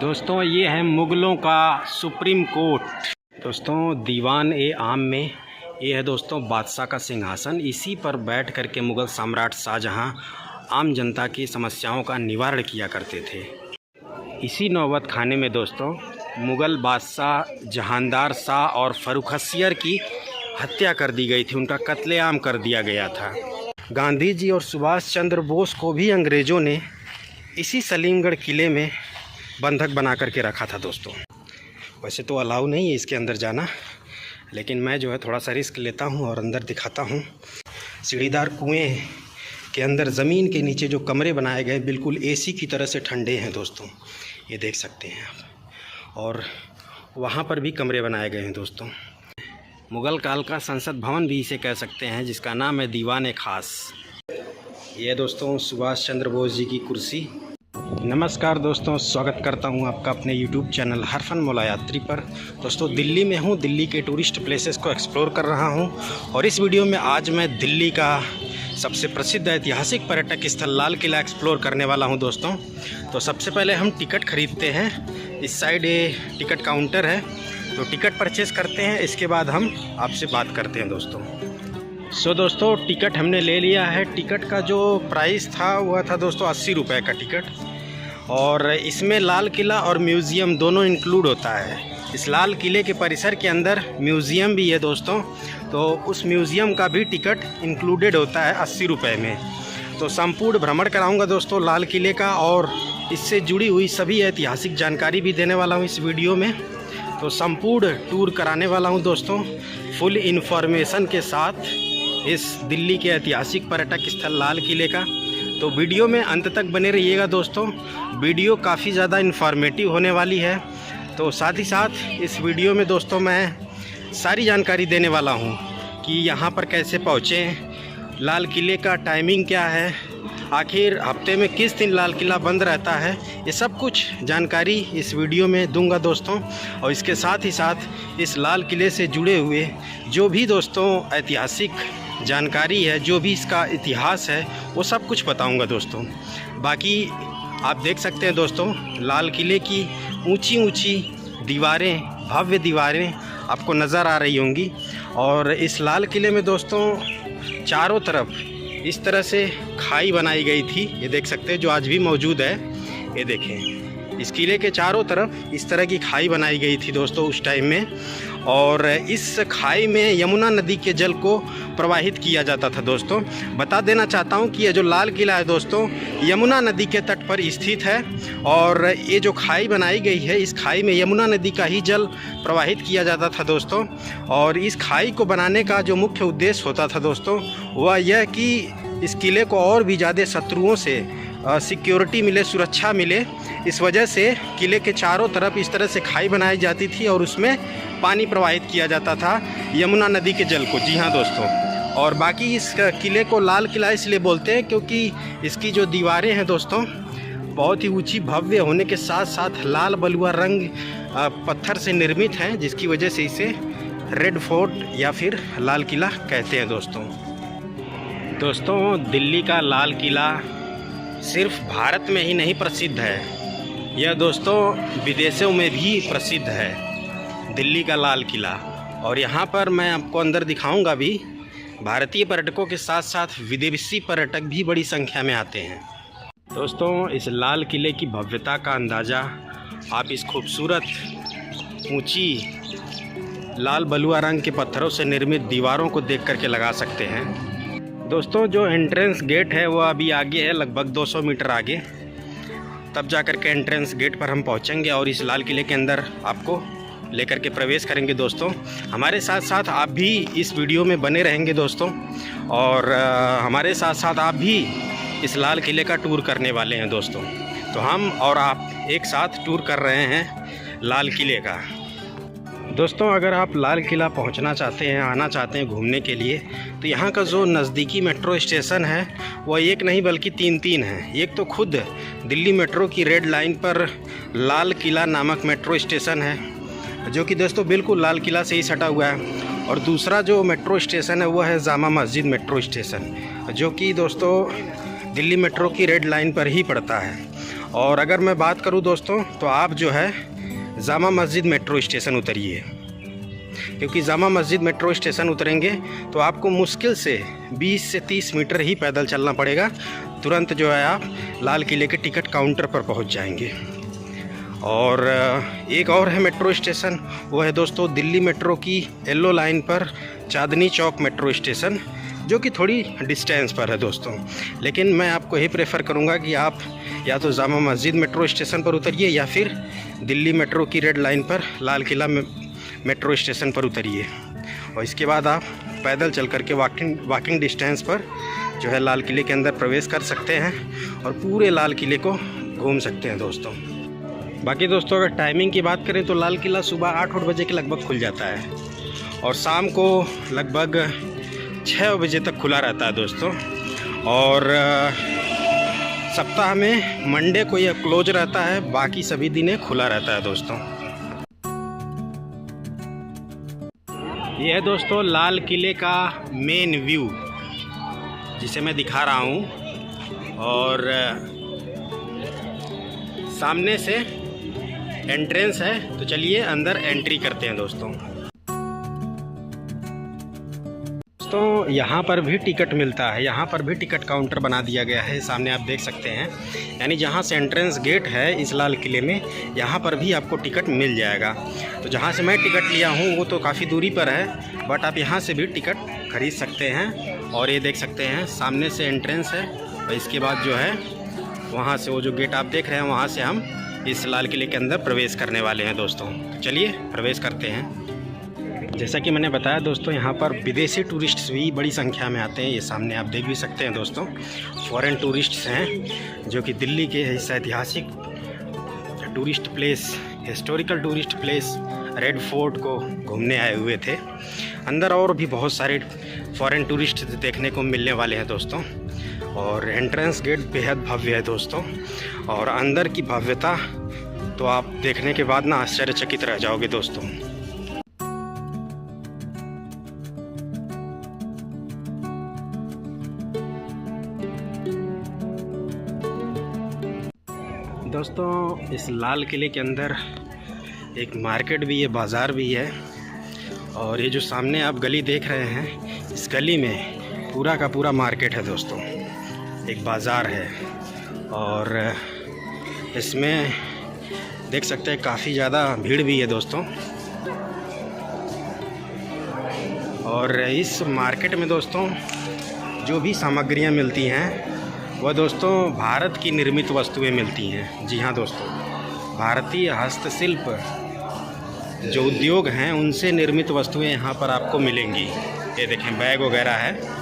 दोस्तों ये है मुग़लों का सुप्रीम कोर्ट। दोस्तों दीवान ए आम में ये है दोस्तों बादशाह का सिंहासन। इसी पर बैठ कर के मुग़ल सम्राट शाहजहां आम जनता की समस्याओं का निवारण किया करते थे। इसी नौबत खाने में दोस्तों मुग़ल बादशाह जहांदार शाह और फ़र्रुखसियर की हत्या कर दी गई थी, उनका कत्लेआम कर दिया गया था। गांधी जी और सुभाष चंद्र बोस को भी अंग्रेज़ों ने इसी सलीमगढ़ किले में बंधक बना करके रखा था दोस्तों। वैसे तो अलाउ नहीं है इसके अंदर जाना, लेकिन मैं जो है थोड़ा सा रिस्क लेता हूं और अंदर दिखाता हूं। सीढ़ीदार कुएं के अंदर ज़मीन के नीचे जो कमरे बनाए गए बिल्कुल एसी की तरह से ठंडे हैं दोस्तों, ये देख सकते हैं आप। और वहाँ पर भी कमरे बनाए गए हैं दोस्तों। मुग़ल काल का संसद भवन भी इसे कह सकते हैं, जिसका नाम है दीवान खास। ये दोस्तों सुभाष चंद्र बोस जी की कुर्सी। नमस्कार दोस्तों, स्वागत करता हूं आपका अपने YouTube चैनल हर फन मौला यात्री पर। दोस्तों दिल्ली में हूं, दिल्ली के टूरिस्ट प्लेसेस को एक्सप्लोर कर रहा हूं और इस वीडियो में आज मैं दिल्ली का सबसे प्रसिद्ध ऐतिहासिक पर्यटक स्थल लाल किला एक्सप्लोर करने वाला हूं दोस्तों। तो सबसे पहले हम टिकट खरीदते हैं। इस साइड ये टिकट काउंटर है, तो टिकट परचेज़ करते हैं, इसके बाद हम आपसे बात करते हैं दोस्तों। दोस्तों टिकट हमने ले लिया है। टिकट का जो प्राइस था वह था दोस्तों 80 रुपये का टिकट, और इसमें लाल किला और म्यूज़ियम दोनों इंक्लूड होता है। इस लाल किले के परिसर के अंदर म्यूज़ियम भी है दोस्तों, तो उस म्यूज़ियम का भी टिकट इंक्लूडेड होता है 80 रुपये में। तो संपूर्ण भ्रमण कराऊंगा दोस्तों लाल किले का, और इससे जुड़ी हुई सभी ऐतिहासिक जानकारी भी देने वाला हूं इस वीडियो में। तो संपूर्ण टूर कराने वाला हूं दोस्तों फुल इन्फॉर्मेशन के साथ इस दिल्ली के ऐतिहासिक पर्यटक स्थल लाल किले का। तो वीडियो में अंत तक बने रहिएगा दोस्तों, वीडियो काफ़ी ज़्यादा इन्फॉर्मेटिव होने वाली है। तो साथ ही साथ इस वीडियो में दोस्तों मैं सारी जानकारी देने वाला हूं कि यहाँ पर कैसे पहुँचें, लाल किले का टाइमिंग क्या है, आखिर हफ्ते में किस दिन लाल किला बंद रहता है, ये सब कुछ जानकारी इस वीडियो में दूंगा दोस्तों। और इसके साथ ही साथ इस लाल किले से जुड़े हुए जो भी दोस्तों ऐतिहासिक जानकारी है, जो भी इसका इतिहास है, वो सब कुछ बताऊंगा दोस्तों। बाकी आप देख सकते हैं दोस्तों लाल किले की ऊंची ऊंची दीवारें, भव्य दीवारें आपको नज़र आ रही होंगी। और इस लाल किले में दोस्तों चारों तरफ इस तरह से खाई बनाई गई थी, ये देख सकते हैं, जो आज भी मौजूद है। ये देखें, इस किले के चारों तरफ इस तरह की खाई बनाई गई थी दोस्तों उस टाइम में, और इस खाई में यमुना नदी के जल को प्रवाहित किया जाता था दोस्तों। बता देना चाहता हूं कि ये जो लाल किला है दोस्तों यमुना नदी के तट पर स्थित है, और ये जो खाई बनाई गई है इस खाई में यमुना नदी का ही जल प्रवाहित किया जाता था दोस्तों। और इस खाई को बनाने का जो मुख्य उद्देश्य होता था दोस्तों वह यह कि इस किले को और भी ज़्यादा शत्रुओं से सिक्योरिटी मिले, सुरक्षा मिले। इस वजह से किले के चारों तरफ इस तरह से खाई बनाई जाती थी और उसमें पानी प्रवाहित किया जाता था यमुना नदी के जल को। जी हाँ दोस्तों, और बाकी इस किले को लाल किला इसलिए बोलते हैं क्योंकि इसकी जो दीवारें हैं दोस्तों बहुत ही ऊंची भव्य होने के साथ साथ लाल बलुआ रंग पत्थर से निर्मित हैं, जिसकी वजह से इसे रेड फोर्ट या फिर लाल किला कहते हैं दोस्तों। दिल्ली का लाल किला सिर्फ भारत में ही नहीं प्रसिद्ध है, यह दोस्तों विदेशों में भी प्रसिद्ध है दिल्ली का लाल किला। और यहाँ पर मैं आपको अंदर दिखाऊंगा भी, भारतीय पर्यटकों के साथ साथ विदेशी पर्यटक भी बड़ी संख्या में आते हैं दोस्तों। इस लाल किले की भव्यता का अंदाज़ा आप इस खूबसूरत ऊंची लाल बलुआ रंग के पत्थरों से निर्मित दीवारों को देख करके लगा सकते हैं दोस्तों। जो एंट्रेंस गेट है वो अभी आगे है, लगभग 200 मीटर आगे, तब जा कर के एंट्रेंस गेट पर हम पहुंचेंगे और इस लाल किले के अंदर आपको लेकर के प्रवेश करेंगे दोस्तों। हमारे साथ साथ आप भी इस वीडियो में बने रहेंगे दोस्तों, और हमारे साथ साथ आप भी इस लाल किले का टूर करने वाले हैं दोस्तों। तो हम और आप एक साथ टूर कर रहे हैं लाल किले का दोस्तों। अगर आप लाल किला पहुंचना चाहते हैं, आना चाहते हैं घूमने के लिए, तो यहाँ का जो नज़दीकी मेट्रो स्टेशन है वह एक नहीं बल्कि तीन हैं। एक तो खुद दिल्ली मेट्रो की रेड लाइन पर लाल किला नामक मेट्रो स्टेशन है, जो कि दोस्तों बिल्कुल लाल किला से ही सटा हुआ है। और दूसरा जो मेट्रो स्टेशन है वह है जामा मस्जिद मेट्रो स्टेशन, जो कि दोस्तों दिल्ली मेट्रो की रेड लाइन पर ही पड़ता है। और अगर मैं बात करूं दोस्तों तो आप जो है जामा मस्जिद मेट्रो स्टेशन उतरिए, क्योंकि जामा मस्जिद मेट्रो स्टेशन उतरेंगे तो आपको मुश्किल से 20 से 30 मीटर ही पैदल चलना पड़ेगा। तुरंत जो है आप लाल किले के टिकट काउंटर पर पहुंच जाएंगे। और एक और है मेट्रो स्टेशन, वो है दोस्तों दिल्ली मेट्रो की येलो लाइन पर चांदनी चौक मेट्रो स्टेशन, जो कि थोड़ी डिस्टेंस पर है दोस्तों। लेकिन मैं आपको यही प्रेफर करूंगा कि आप या तो जामा मस्जिद मेट्रो स्टेशन पर उतरिए या फिर दिल्ली मेट्रो की रेड लाइन पर लाल किला मेट्रो स्टेशन पर उतरिए, और इसके बाद आप पैदल चल कर के वॉकिंग डिस्टेंस पर जो है लाल किले के अंदर प्रवेश कर सकते हैं और पूरे लाल किले को घूम सकते हैं दोस्तों। बाकी दोस्तों अगर टाइमिंग की बात करें तो लाल किला सुबह 8 बजे के लगभग खुल जाता है और शाम को लगभग 6 बजे तक खुला रहता है दोस्तों। और सप्ताह में मंडे को यह क्लोज रहता है, बाकी सभी दिन खुला रहता है दोस्तों। यह है दोस्तों लाल किले का मेन व्यू जिसे मैं दिखा रहा हूँ, और सामने से एंट्रेंस है। तो चलिए अंदर एंट्री करते हैं दोस्तों। दोस्तों यहाँ पर भी टिकट मिलता है, यहाँ पर भी टिकट काउंटर बना दिया गया है, सामने आप देख सकते हैं। यानी जहाँ से एंट्रेंस गेट है इस लाल किले में, यहाँ पर भी आपको टिकट मिल जाएगा। तो जहाँ से मैं टिकट लिया हूँ वो तो काफ़ी दूरी पर है, बट आप यहाँ से भी टिकट खरीद सकते हैं। और ये देख सकते हैं सामने से एंट्रेंस है, और इसके बाद जो है वहाँ से वो जो गेट आप देख रहे हैं वहाँ से हम इस लाल किले के अंदर प्रवेश करने वाले हैं दोस्तों। चलिए प्रवेश करते हैं। जैसा कि मैंने बताया दोस्तों, यहाँ पर विदेशी टूरिस्ट्स भी बड़ी संख्या में आते हैं। ये सामने आप देख भी सकते हैं दोस्तों, फॉरेन टूरिस्ट्स हैं जो कि दिल्ली के इस ऐतिहासिक tourist place, historical tourist place red fort को घूमने आए हुए थे। अंदर और भी बहुत सारे फॉरेन टूरिस्ट देखने को मिलने वाले हैं दोस्तों। और एंट्रेंस गेट बेहद भव्य है दोस्तों, और अंदर की भव्यता तो आप देखने के बाद ना आश्चर्यचकित रह जाओगे दोस्तों। दोस्तों इस लाल किले के अंदर एक मार्केट भी है, बाज़ार भी है। और ये जो सामने आप गली देख रहे हैं, इस गली में पूरा का पूरा मार्केट है दोस्तों, एक बाज़ार है। और इसमें देख सकते हैं काफ़ी ज़्यादा भीड़ भी है दोस्तों। और इस मार्केट में दोस्तों जो भी सामग्रियां मिलती हैं वह दोस्तों भारत की निर्मित वस्तुएं मिलती हैं। जी हाँ दोस्तों, भारतीय हस्तशिल्प जो उद्योग हैं उनसे निर्मित वस्तुएं यहाँ पर आपको मिलेंगी। ये देखें बैग वगैरह है।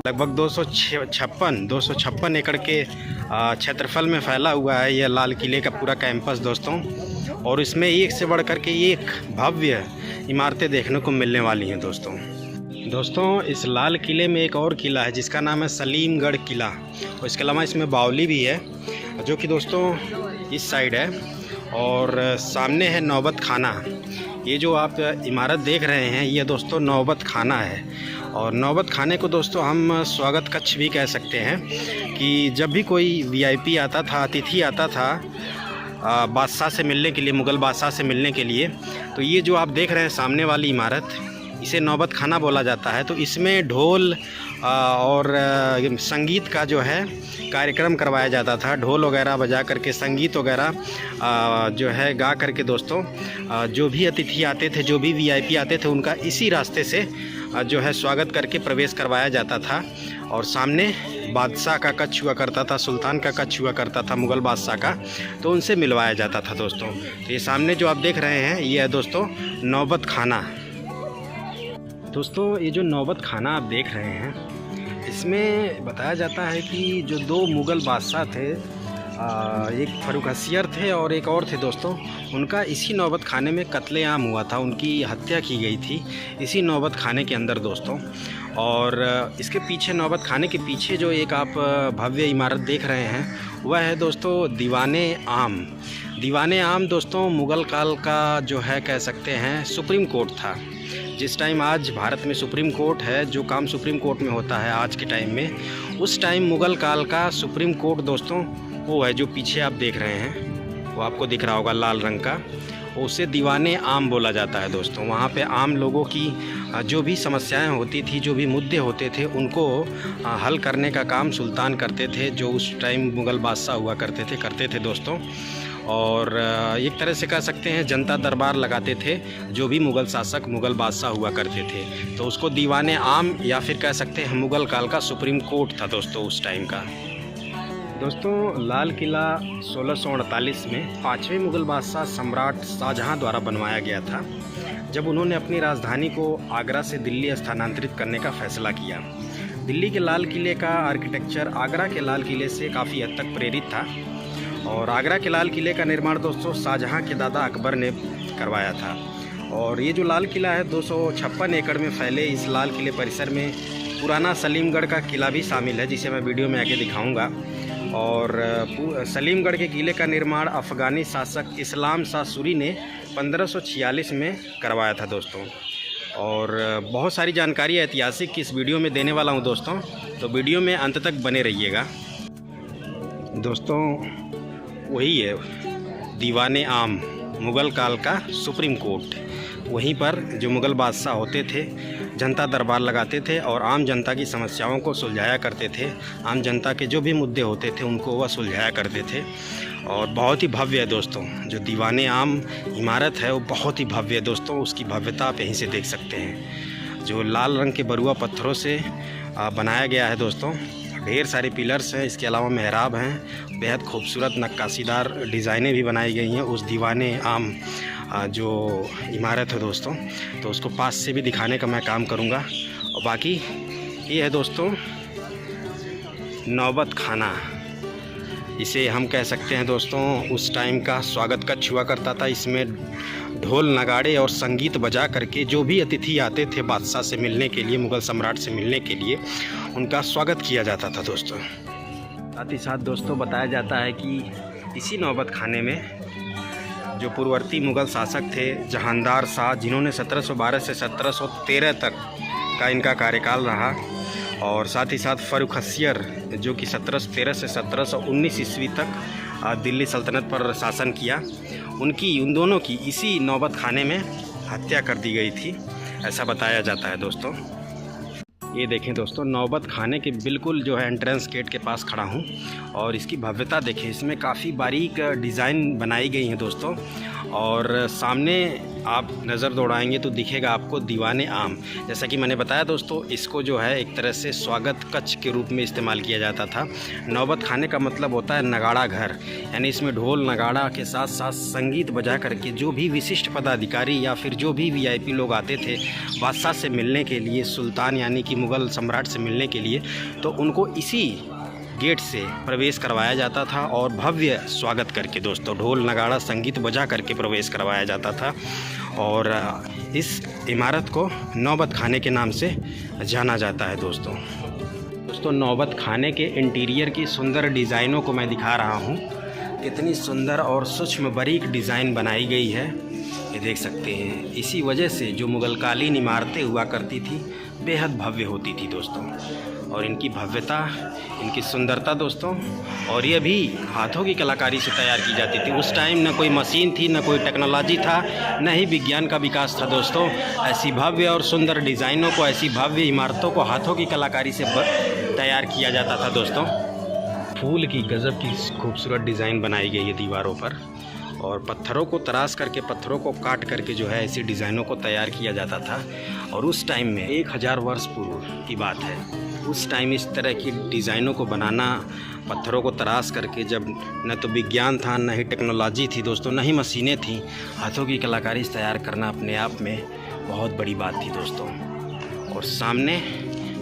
लगभग 256 एकड़ के क्षेत्रफल में फैला हुआ है यह लाल किले का पूरा कैंपस दोस्तों। और इसमें एक से बढ़ कर के एक भव्य इमारतें देखने को मिलने वाली हैं दोस्तों। इस लाल किले में एक और किला है जिसका नाम है सलीमगढ़ किला, और इसके अलावा इसमें बावली भी है जो कि दोस्तों इस साइड है। और सामने है नौबत खाना। ये जो आप इमारत देख रहे हैं ये दोस्तों नौबत खाना है। और नौबत खाने को दोस्तों हम स्वागत कक्ष भी कह सकते हैं, कि जब भी कोई वीआईपी आता था, अतिथि आता था बादशाह से मिलने के लिए, मुग़ल बादशाह से मिलने के लिए, तो ये जो आप देख रहे हैं सामने वाली इमारत, इसे नौबत खाना बोला जाता है। तो इसमें ढोल और संगीत का जो है कार्यक्रम करवाया जाता था। ढोल वगैरह बजा करके, संगीत वगैरह जो है गा करके दोस्तों जो भी अतिथि आते थे, जो भी वीआईपी आते थे, उनका इसी रास्ते से जो है स्वागत करके प्रवेश करवाया जाता था। और सामने बादशाह का कक्ष हुआ करता था, सुल्तान का कक्ष हुआ करता था, मुग़ल बादशाह का, तो उनसे मिलवाया जाता था दोस्तों। तो ये सामने जो आप देख रहे हैं ये है दोस्तों नौबत खाना। दोस्तों ये जो नौबत खाना आप देख रहे हैं, इसमें बताया जाता है कि जो 2 मुग़ल बादशाह थे एक फर्रुख हसियर थे और एक और थे दोस्तों। उनका इसी नौबत खाने में कत्लेआम हुआ था, उनकी हत्या की गई थी इसी नौबत खाने के अंदर दोस्तों। और इसके पीछे, नौबत खाने के पीछे जो एक आप भव्य इमारत देख रहे हैं वह है दोस्तों दीवाने आम। दीवाने आम दोस्तों मुग़ल काल का जो है कह सकते हैं सुप्रीम कोर्ट था। जिस टाइम आज भारत में सुप्रीम कोर्ट है, जो काम सुप्रीम कोर्ट में होता है आज के टाइम में, उस टाइम मुग़ल काल का सुप्रीम कोर्ट दोस्तों वो है जो पीछे आप देख रहे हैं, वो आपको दिख रहा होगा लाल रंग का, उसे दीवाने आम बोला जाता है दोस्तों। वहाँ पे आम लोगों की जो भी समस्याएं होती थी, जो भी मुद्दे होते थे, उनको हल करने का काम सुल्तान करते थे, जो उस टाइम मुग़ल बादशाह हुआ करते थे दोस्तों। और एक तरह से कह सकते हैं जनता दरबार लगाते थे जो भी मुग़ल शासक, मुग़ल बादशाह हुआ करते थे, तो उसको दीवाने आम या फिर कह सकते हैं मुग़ल काल का सुप्रीम कोर्ट था दोस्तों उस टाइम का। दोस्तों लाल किला 1648 में 5वें मुग़ल बादशाह सम्राट शाहजहाँ द्वारा बनवाया गया था, जब उन्होंने अपनी राजधानी को आगरा से दिल्ली स्थानांतरित करने का फैसला किया। दिल्ली के लाल किले का आर्किटेक्चर आगरा के लाल किले से काफ़ी हद तक प्रेरित था और आगरा के लाल किले का निर्माण दोस्तों शाहजहाँ के दादा अकबर ने करवाया था। और ये जो लाल किला है 256 एकड़ में फैले इस लाल किले परिसर में पुराना सलीमगढ़ का किला भी शामिल है, जिसे मैं वीडियो में आगे दिखाऊंगा। और सलीमगढ़ के किले का निर्माण अफ़गानी शासक इस्लाम शाह सूरी ने 1546 में करवाया था दोस्तों। और बहुत सारी जानकारी ऐतिहासिक इस वीडियो में देने वाला हूं दोस्तों, तो वीडियो में अंत तक बने रहिएगा दोस्तों। वही है दीवाने आम, मुग़ल काल का सुप्रीम कोर्ट। वहीं पर जो मुग़ल बादशाह होते थे जनता दरबार लगाते थे और आम जनता की समस्याओं को सुलझाया करते थे। आम जनता के जो भी मुद्दे होते थे उनको वह सुलझाया करते थे। और बहुत ही भव्य है दोस्तों, जो दीवाने आम इमारत है वो बहुत ही भव्य है दोस्तों। उसकी भव्यता आप यहीं से देख सकते हैं, जो लाल रंग के बरुआ पत्थरों से बनाया गया है दोस्तों। ढेर सारे पिलर्स हैं, इसके अलावा मेहराब हैं, बेहद खूबसूरत नक्काशीदार डिज़ाइनें भी बनाई गई हैं उस दीवाने आम जो इमारत है दोस्तों। तो उसको पास से भी दिखाने का मैं काम करूंगा। और बाकी ये है दोस्तों नौबत खाना, इसे हम कह सकते हैं दोस्तों। उस टाइम का स्वागत कक्ष हुआ करता था, इसमें ढोल नगाड़े और संगीत बजा करके जो भी अतिथि आते थे बादशाह से मिलने के लिए, मुग़ल सम्राट से मिलने के लिए, उनका स्वागत किया जाता था दोस्तों। साथ ही साथ दोस्तों बताया जाता है कि इसी नौबत खाने में जो पूर्ववर्ती मुग़ल शासक थे जहांदार शाह, जिन्होंने 1712 से 1713 तक का इनका कार्यकाल रहा, और साथ ही साथ फर्रुख हसियर जो कि 1713 से 1719 ईस्वी तक दिल्ली सल्तनत पर शासन किया, उन दोनों की इसी नौबत खाने में हत्या कर दी गई थी, ऐसा बताया जाता है दोस्तों। ये देखें दोस्तों, नौबत खाने के बिल्कुल जो है एंट्रेंस गेट के पास खड़ा हूँ और इसकी भव्यता देखें, इसमें काफ़ी बारीक डिज़ाइन बनाई गई हैं दोस्तों। और सामने आप नज़र दौड़ाएंगे तो दिखेगा आपको दीवाने आम। जैसा कि मैंने बताया दोस्तों, इसको जो है एक तरह से स्वागत कक्ष के रूप में इस्तेमाल किया जाता था। नौबत खाने का मतलब होता है नगाड़ा घर, यानी इसमें ढोल नगाड़ा के साथ साथ संगीत बजा करके जो भी विशिष्ट पदाधिकारी या फिर जो भी वीआईपी लोग आते थे बादशाह से मिलने के लिए, सुल्तान यानी कि मुग़ल सम्राट से मिलने के लिए, तो उनको इसी गेट से प्रवेश करवाया जाता था और भव्य स्वागत करके दोस्तों ढोल नगाड़ा संगीत बजा करके प्रवेश करवाया जाता था। और इस इमारत को नौबत खाने के नाम से जाना जाता है दोस्तों। नौबत खाने के इंटीरियर की सुंदर डिज़ाइनों को मैं दिखा रहा हूँ, कितनी सुंदर और सूक्ष्म बारीक डिज़ाइन बनाई गई है, ये देख सकते हैं। इसी वजह से जो मुग़लकालीन इमारतें हुआ करती थी बेहद भव्य होती थी दोस्तों। और इनकी भव्यता, इनकी सुंदरता दोस्तों, और ये भी हाथों की कलाकारी से तैयार की जाती थी। उस टाइम न कोई मशीन थी, न कोई टेक्नोलॉजी था, न ही विज्ञान का विकास था दोस्तों। ऐसी भव्य और सुंदर डिज़ाइनों को, ऐसी भव्य इमारतों को हाथों की कलाकारी से तैयार किया जाता था दोस्तों। फूल की गज़ब की खूबसूरत डिज़ाइन बनाई गई है दीवारों पर, और पत्थरों को तराश करके, पत्थरों को काट करके जो है ऐसी डिज़ाइनों को तैयार किया जाता था। और उस टाइम में 1000 वर्ष पूर्व की बात है, उस टाइम इस तरह की डिज़ाइनों को बनाना, पत्थरों को तराश करके, जब न तो विज्ञान था, न ही टेक्नोलॉजी थी दोस्तों, न ही मशीनें थीं, हाथों की कलाकारी से तैयार करना अपने आप में बहुत बड़ी बात थी दोस्तों। और सामने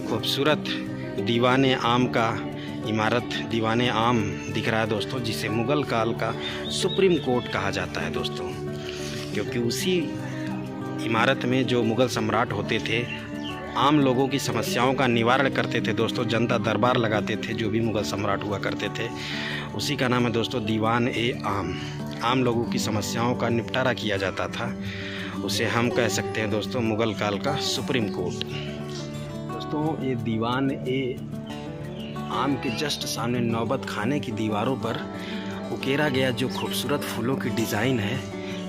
खूबसूरत दीवाने आम का इमारत दीवाने आम दिख रहा है दोस्तों, जिसे मुग़ल काल का सुप्रीम कोर्ट कहा जाता है दोस्तों, क्योंकि उसी इमारत में जो मुग़ल सम्राट होते थे आम लोगों की समस्याओं का निवारण करते थे दोस्तों, जनता दरबार लगाते थे। जो भी मुग़ल सम्राट हुआ करते थे उसी का नाम है दोस्तों दीवान ए आम। आम लोगों की समस्याओं का निपटारा किया जाता था, उसे हम कह सकते हैं दोस्तों मुग़ल काल का सुप्रीम कोर्ट। दोस्तों ये दीवान ए आम के जस्ट सामने नौबत खाने की दीवारों पर उकेरा गया जो खूबसूरत फूलों की डिज़ाइन है,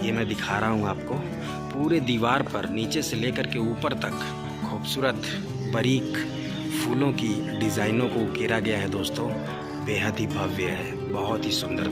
ये मैं दिखा रहा हूँ आपको। पूरे दीवार पर नीचे से लेकर के ऊपर तक खूबसूरत बारीक फूलों की डिज़ाइनों को उकेरा गया है दोस्तों। बेहद ही भव्य है, बहुत ही सुंदर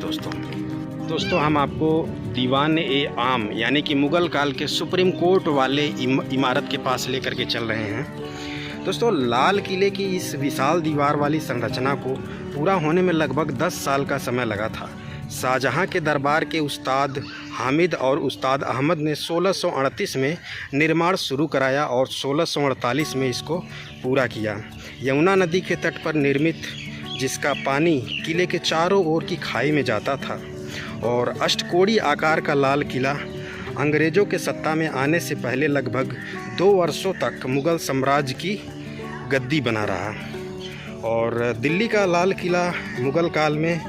दोस्तों हम आपको दीवान ए आम यानी कि मुग़ल काल के सुप्रीम कोर्ट वाले इमारत के पास लेकर के चल रहे हैं दोस्तों। लाल किले की इस विशाल दीवार वाली संरचना को पूरा होने में लगभग 10 साल का समय लगा था। शाहजहां के दरबार के उस्ताद हामिद और उस्ताद अहमद ने 1638 में निर्माण शुरू कराया और 1648 में इसको पूरा किया। यमुना नदी के तट पर निर्मित, जिसका पानी किले के चारों ओर की खाई में जाता था, और अष्टकोणीय आकार का लाल किला अंग्रेज़ों के सत्ता में आने से पहले लगभग 2 वर्षों तक मुग़ल साम्राज्य की गद्दी बना रहा। और दिल्ली का लाल किला मुग़ल काल में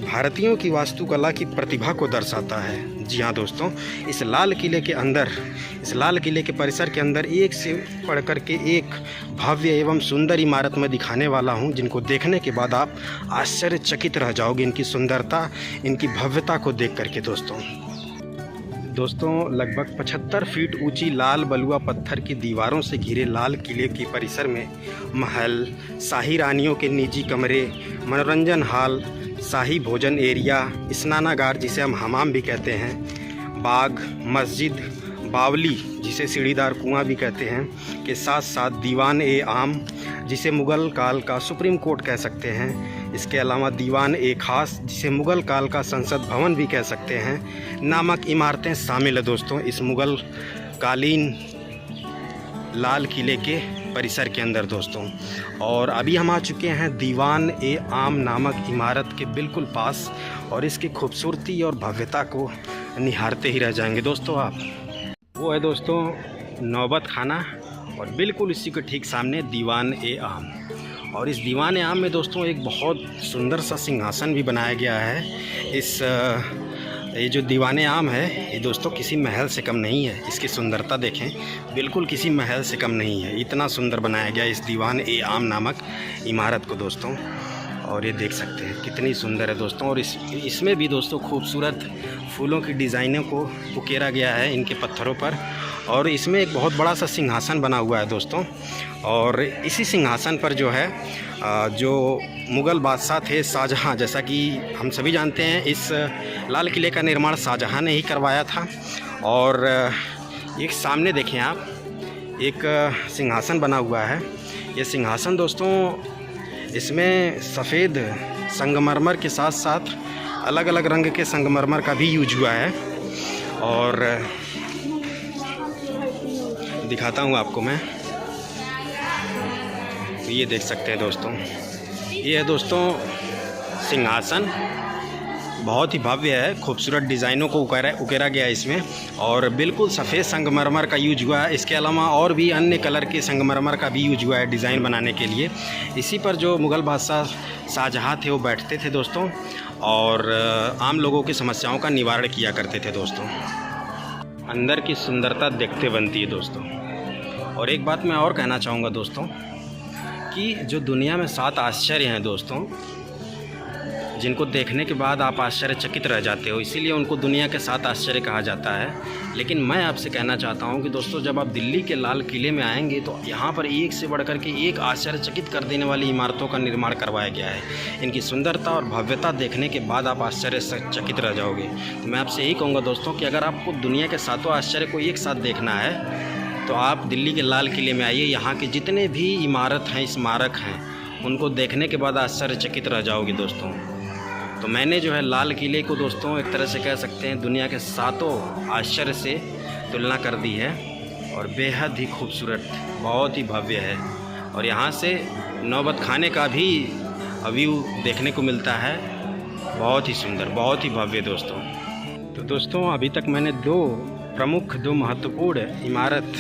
भारतीयों की वास्तुकला की प्रतिभा को दर्शाता है। जी हाँ दोस्तों, इस लाल किले के परिसर के अंदर एक से बढ़ कर के एक भव्य एवं सुंदर इमारत में दिखाने वाला हूँ, जिनको देखने के बाद आप आश्चर्यचकित रह जाओगे इनकी सुंदरता, इनकी भव्यता को देख करके दोस्तों लगभग 75 फीट ऊंची लाल बलुआ पत्थर की दीवारों से घिरे लाल किले के परिसर में महल, शाही रानियों के निजी कमरे, मनोरंजन हॉल, शाही भोजन एरिया, स्नानागार जिसे हम हमाम भी कहते हैं, बाग, मस्जिद, बावली जिसे सीढ़ीदार कुआं भी कहते हैं, के साथ साथ दीवान ए आम जिसे मुग़ल काल का सुप्रीम कोर्ट कह सकते हैं, इसके अलावा दीवान ए खास जिसे मुग़ल काल का संसद भवन भी कह सकते हैं, नामक इमारतें शामिल है दोस्तों इस मुग़ल कालीन लाल किले के परिसर के अंदर दोस्तों। और अभी हम आ चुके हैं दीवान ए आम नामक इमारत के बिल्कुल पास, और इसकी खूबसूरती और भव्यता को निहारते ही रह जाएंगे दोस्तों आप। वो है दोस्तों नौबत खाना, और बिल्कुल इसी के ठीक सामने दीवान ए आम। और इस दीवान ए आम में दोस्तों एक बहुत सुंदर सा सिंहासन भी बनाया गया है। ये जो दीवाने आम है ये दोस्तों किसी महल से कम नहीं है। इसकी सुंदरता देखें, बिल्कुल किसी महल से कम नहीं है। इतना सुंदर बनाया गया इस दीवान ए आम नामक इमारत को दोस्तों। और ये देख सकते हैं कितनी सुंदर है दोस्तों। और इसमें भी दोस्तों खूबसूरत फूलों की डिज़ाइनों को उकेरा गया है इनके पत्थरों पर। और इसमें एक बहुत बड़ा सा सिंहासन बना हुआ है दोस्तों। और इसी सिंहासन पर जो है जो मुग़ल बादशाह थे शाहजहां, जैसा कि हम सभी जानते हैं इस लाल किले का निर्माण शाहजहां ने ही करवाया था। और एक सामने देखें आप, एक सिंहासन बना हुआ है। ये सिंहासन दोस्तों इसमें सफ़ेद संगमरमर के साथ साथ अलग अलग रंग के संगमरमर का भी यूज हुआ है। और दिखाता हूँ आपको मैं, तो ये देख सकते हैं दोस्तों, ये है दोस्तों सिंहासन। बहुत ही भव्य है, खूबसूरत डिज़ाइनों को उकेरा गया है इसमें। और बिल्कुल सफ़ेद संगमरमर का यूज हुआ है। इसके अलावा और भी अन्य कलर के संगमरमर का भी यूज हुआ है डिज़ाइन बनाने के लिए। इसी पर जो मुग़ल बादशाह शाहजहां थे वो बैठते थे दोस्तों, और आम लोगों की समस्याओं का निवारण किया करते थे दोस्तों। अंदर की सुंदरता देखते बनती है दोस्तों। और एक बात मैं और कहना चाहूँगा दोस्तों कि जो दुनिया में 7 आश्चर्य हैं दोस्तों, जिनको देखने के बाद आप आश्चर्यचकित रह जाते हो, इसीलिए उनको दुनिया के 7 आश्चर्य कहा जाता है। लेकिन मैं आपसे कहना चाहता हूं कि दोस्तों जब आप दिल्ली के लाल किले में आएंगे तो यहाँ पर एक से बढ़कर के एक आश्चर्यचकित कर देने वाली इमारतों का निर्माण करवाया गया है। इनकी सुंदरता और भव्यता देखने के बाद आप आश्चर्यचकित रह जाओगे। तो मैं आपसे यही कहूँगा दोस्तों कि अगर आपको दुनिया के 7 आश्चर्य को एक साथ देखना है तो आप दिल्ली के लाल किले में आइए। यहाँ के जितने भी इमारत हैं, स्मारक हैं, उनको देखने के बाद आश्चर्यचकित रह जाओगे दोस्तों। तो मैंने जो है लाल किले को दोस्तों एक तरह से कह सकते हैं दुनिया के 7 आश्चर्य से तुलना कर दी है। और बेहद ही खूबसूरत, बहुत ही भव्य है। और यहाँ से नौबत खाने का भी व्यू देखने को मिलता है। बहुत ही सुंदर, बहुत ही भव्य दोस्तों। तो दोस्तों अभी तक मैंने दो महत्वपूर्ण इमारत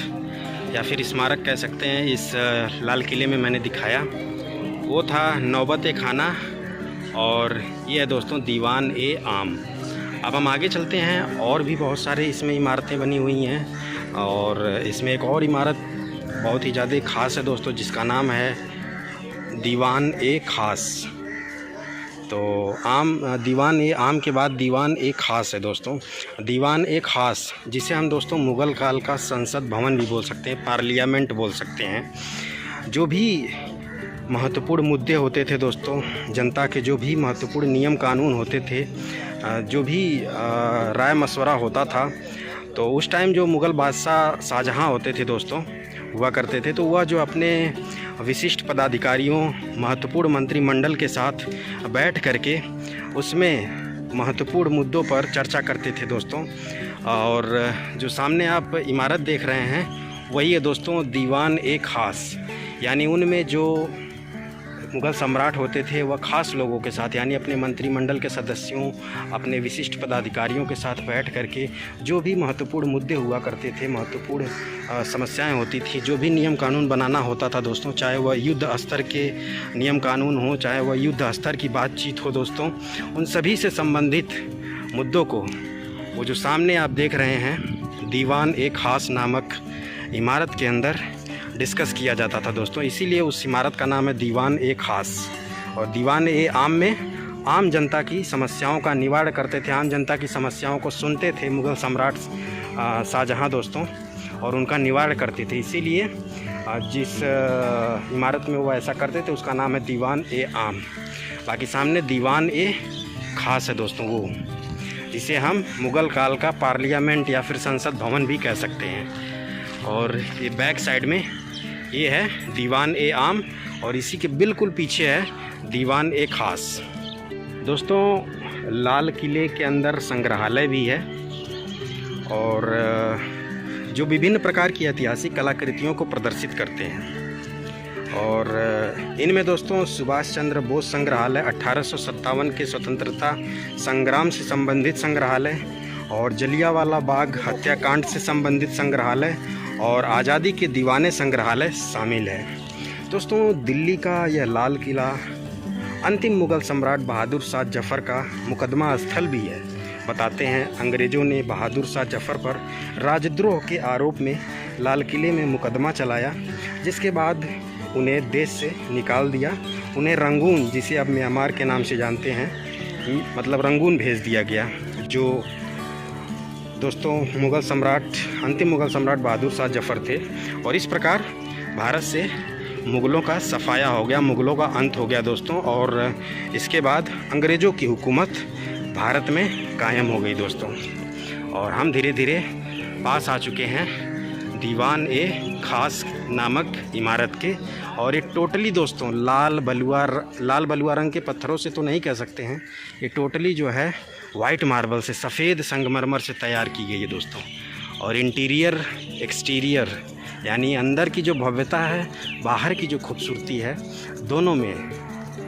या फिर स्मारक कह सकते हैं इस लाल किले में मैंने दिखाया। वो था नौबत-ए-खाना और ये है दोस्तों दीवान ए आम। अब हम आगे चलते हैं, और भी बहुत सारे इसमें इमारतें बनी हुई हैं और इसमें एक और इमारत बहुत ही ज़्यादा ख़ास है दोस्तों, जिसका नाम है दीवान ए खास। तो दीवान ए आम के बाद दीवान ए खास है दोस्तों। दीवान ए खास, जिसे हम दोस्तों मुग़ल काल का संसद भवन भी बोल सकते हैं, पार्लियामेंट बोल सकते हैं। जो भी महत्वपूर्ण मुद्दे होते थे दोस्तों, जनता के जो भी महत्वपूर्ण नियम कानून होते थे, जो भी राय मशवरा होता था, तो उस टाइम जो मुग़ल बादशाह शाहजहाँ होते थे दोस्तों हुआ करते थे, तो वह जो अपने विशिष्ट पदाधिकारियों, महत्वपूर्ण मंत्रिमंडल के साथ बैठ करके उसमें महत्वपूर्ण मुद्दों पर चर्चा करते थे दोस्तों। और जो सामने आप इमारत देख रहे हैं वही है दोस्तों दीवान ए खास। यानी उनमें जो मुग़ल सम्राट होते थे वह ख़ास लोगों के साथ, यानी अपने मंत्रिमंडल के सदस्यों, अपने विशिष्ट पदाधिकारियों के साथ बैठ करके जो भी महत्वपूर्ण मुद्दे हुआ करते थे, महत्वपूर्ण समस्याएं होती थी, जो भी नियम कानून बनाना होता था दोस्तों, चाहे वह युद्ध स्तर के नियम कानून हो, चाहे वह युद्ध स्तर की बातचीत हो दोस्तों, उन सभी से संबंधित मुद्दों को वो जो सामने आप देख रहे हैं दीवान ए खास नामक इमारत के अंदर डिस्कस किया जाता था दोस्तों। इसीलिए उस इमारत का नाम है दीवान ए खास। और दीवान ए आम में आम जनता की समस्याओं का निवारण करते थे, आम जनता की समस्याओं को सुनते थे मुग़ल सम्राट शाहजहाँ दोस्तों, और उनका निवारण करते थे। इसीलिए जिस इमारत में वो ऐसा करते थे उसका नाम है दीवान ए आम। बाकी सामने दीवान ए खास है दोस्तों, वो जिसे हम मुग़ल काल का पार्लियामेंट या फिर संसद भवन भी कह सकते हैं। और ये बैक साइड में ये है दीवान ए आम और इसी के बिल्कुल पीछे है दीवान ए खास। दोस्तों लाल किले के अंदर संग्रहालय भी है और जो विभिन्न प्रकार की ऐतिहासिक कलाकृतियों को प्रदर्शित करते हैं। और इनमें दोस्तों सुभाष चंद्र बोस संग्रहालय, 1857 के स्वतंत्रता संग्राम से संबंधित संग्रहालय, और जलियांवाला बाग हत्याकांड से संबंधित संग्रहालय, और आज़ादी के दीवाने संग्रहालय शामिल है। दोस्तों दिल्ली का यह लाल किला अंतिम मुग़ल सम्राट बहादुर शाह जफ़र का मुकदमा स्थल भी है। बताते हैं अंग्रेज़ों ने बहादुर शाह जफ़र पर राजद्रोह के आरोप में लाल किले में मुकदमा चलाया, जिसके बाद उन्हें देश से निकाल दिया। उन्हें रंगून, जिसे अब म्यांमार के नाम से जानते हैं, मतलब रंगून भेज दिया गया। जो दोस्तों अंतिम मुग़ल सम्राट बहादुर शाह जफ़र थे। और इस प्रकार भारत से मुग़लों का सफाया हो गया, मुग़लों का अंत हो गया दोस्तों। और इसके बाद अंग्रेज़ों की हुकूमत भारत में कायम हो गई दोस्तों। और हम धीरे धीरे पास आ चुके हैं दीवान ए खास नामक इमारत के। और ये टोटली दोस्तों लाल बलुआ रंग के पत्थरों से तो नहीं कह सकते हैं, ये टोटली जो है वाइट मार्बल से, सफ़ेद संगमरमर से तैयार की गई है दोस्तों। और इंटीरियर एक्सटीरियर यानी अंदर की जो भव्यता है, बाहर की जो खूबसूरती है, दोनों में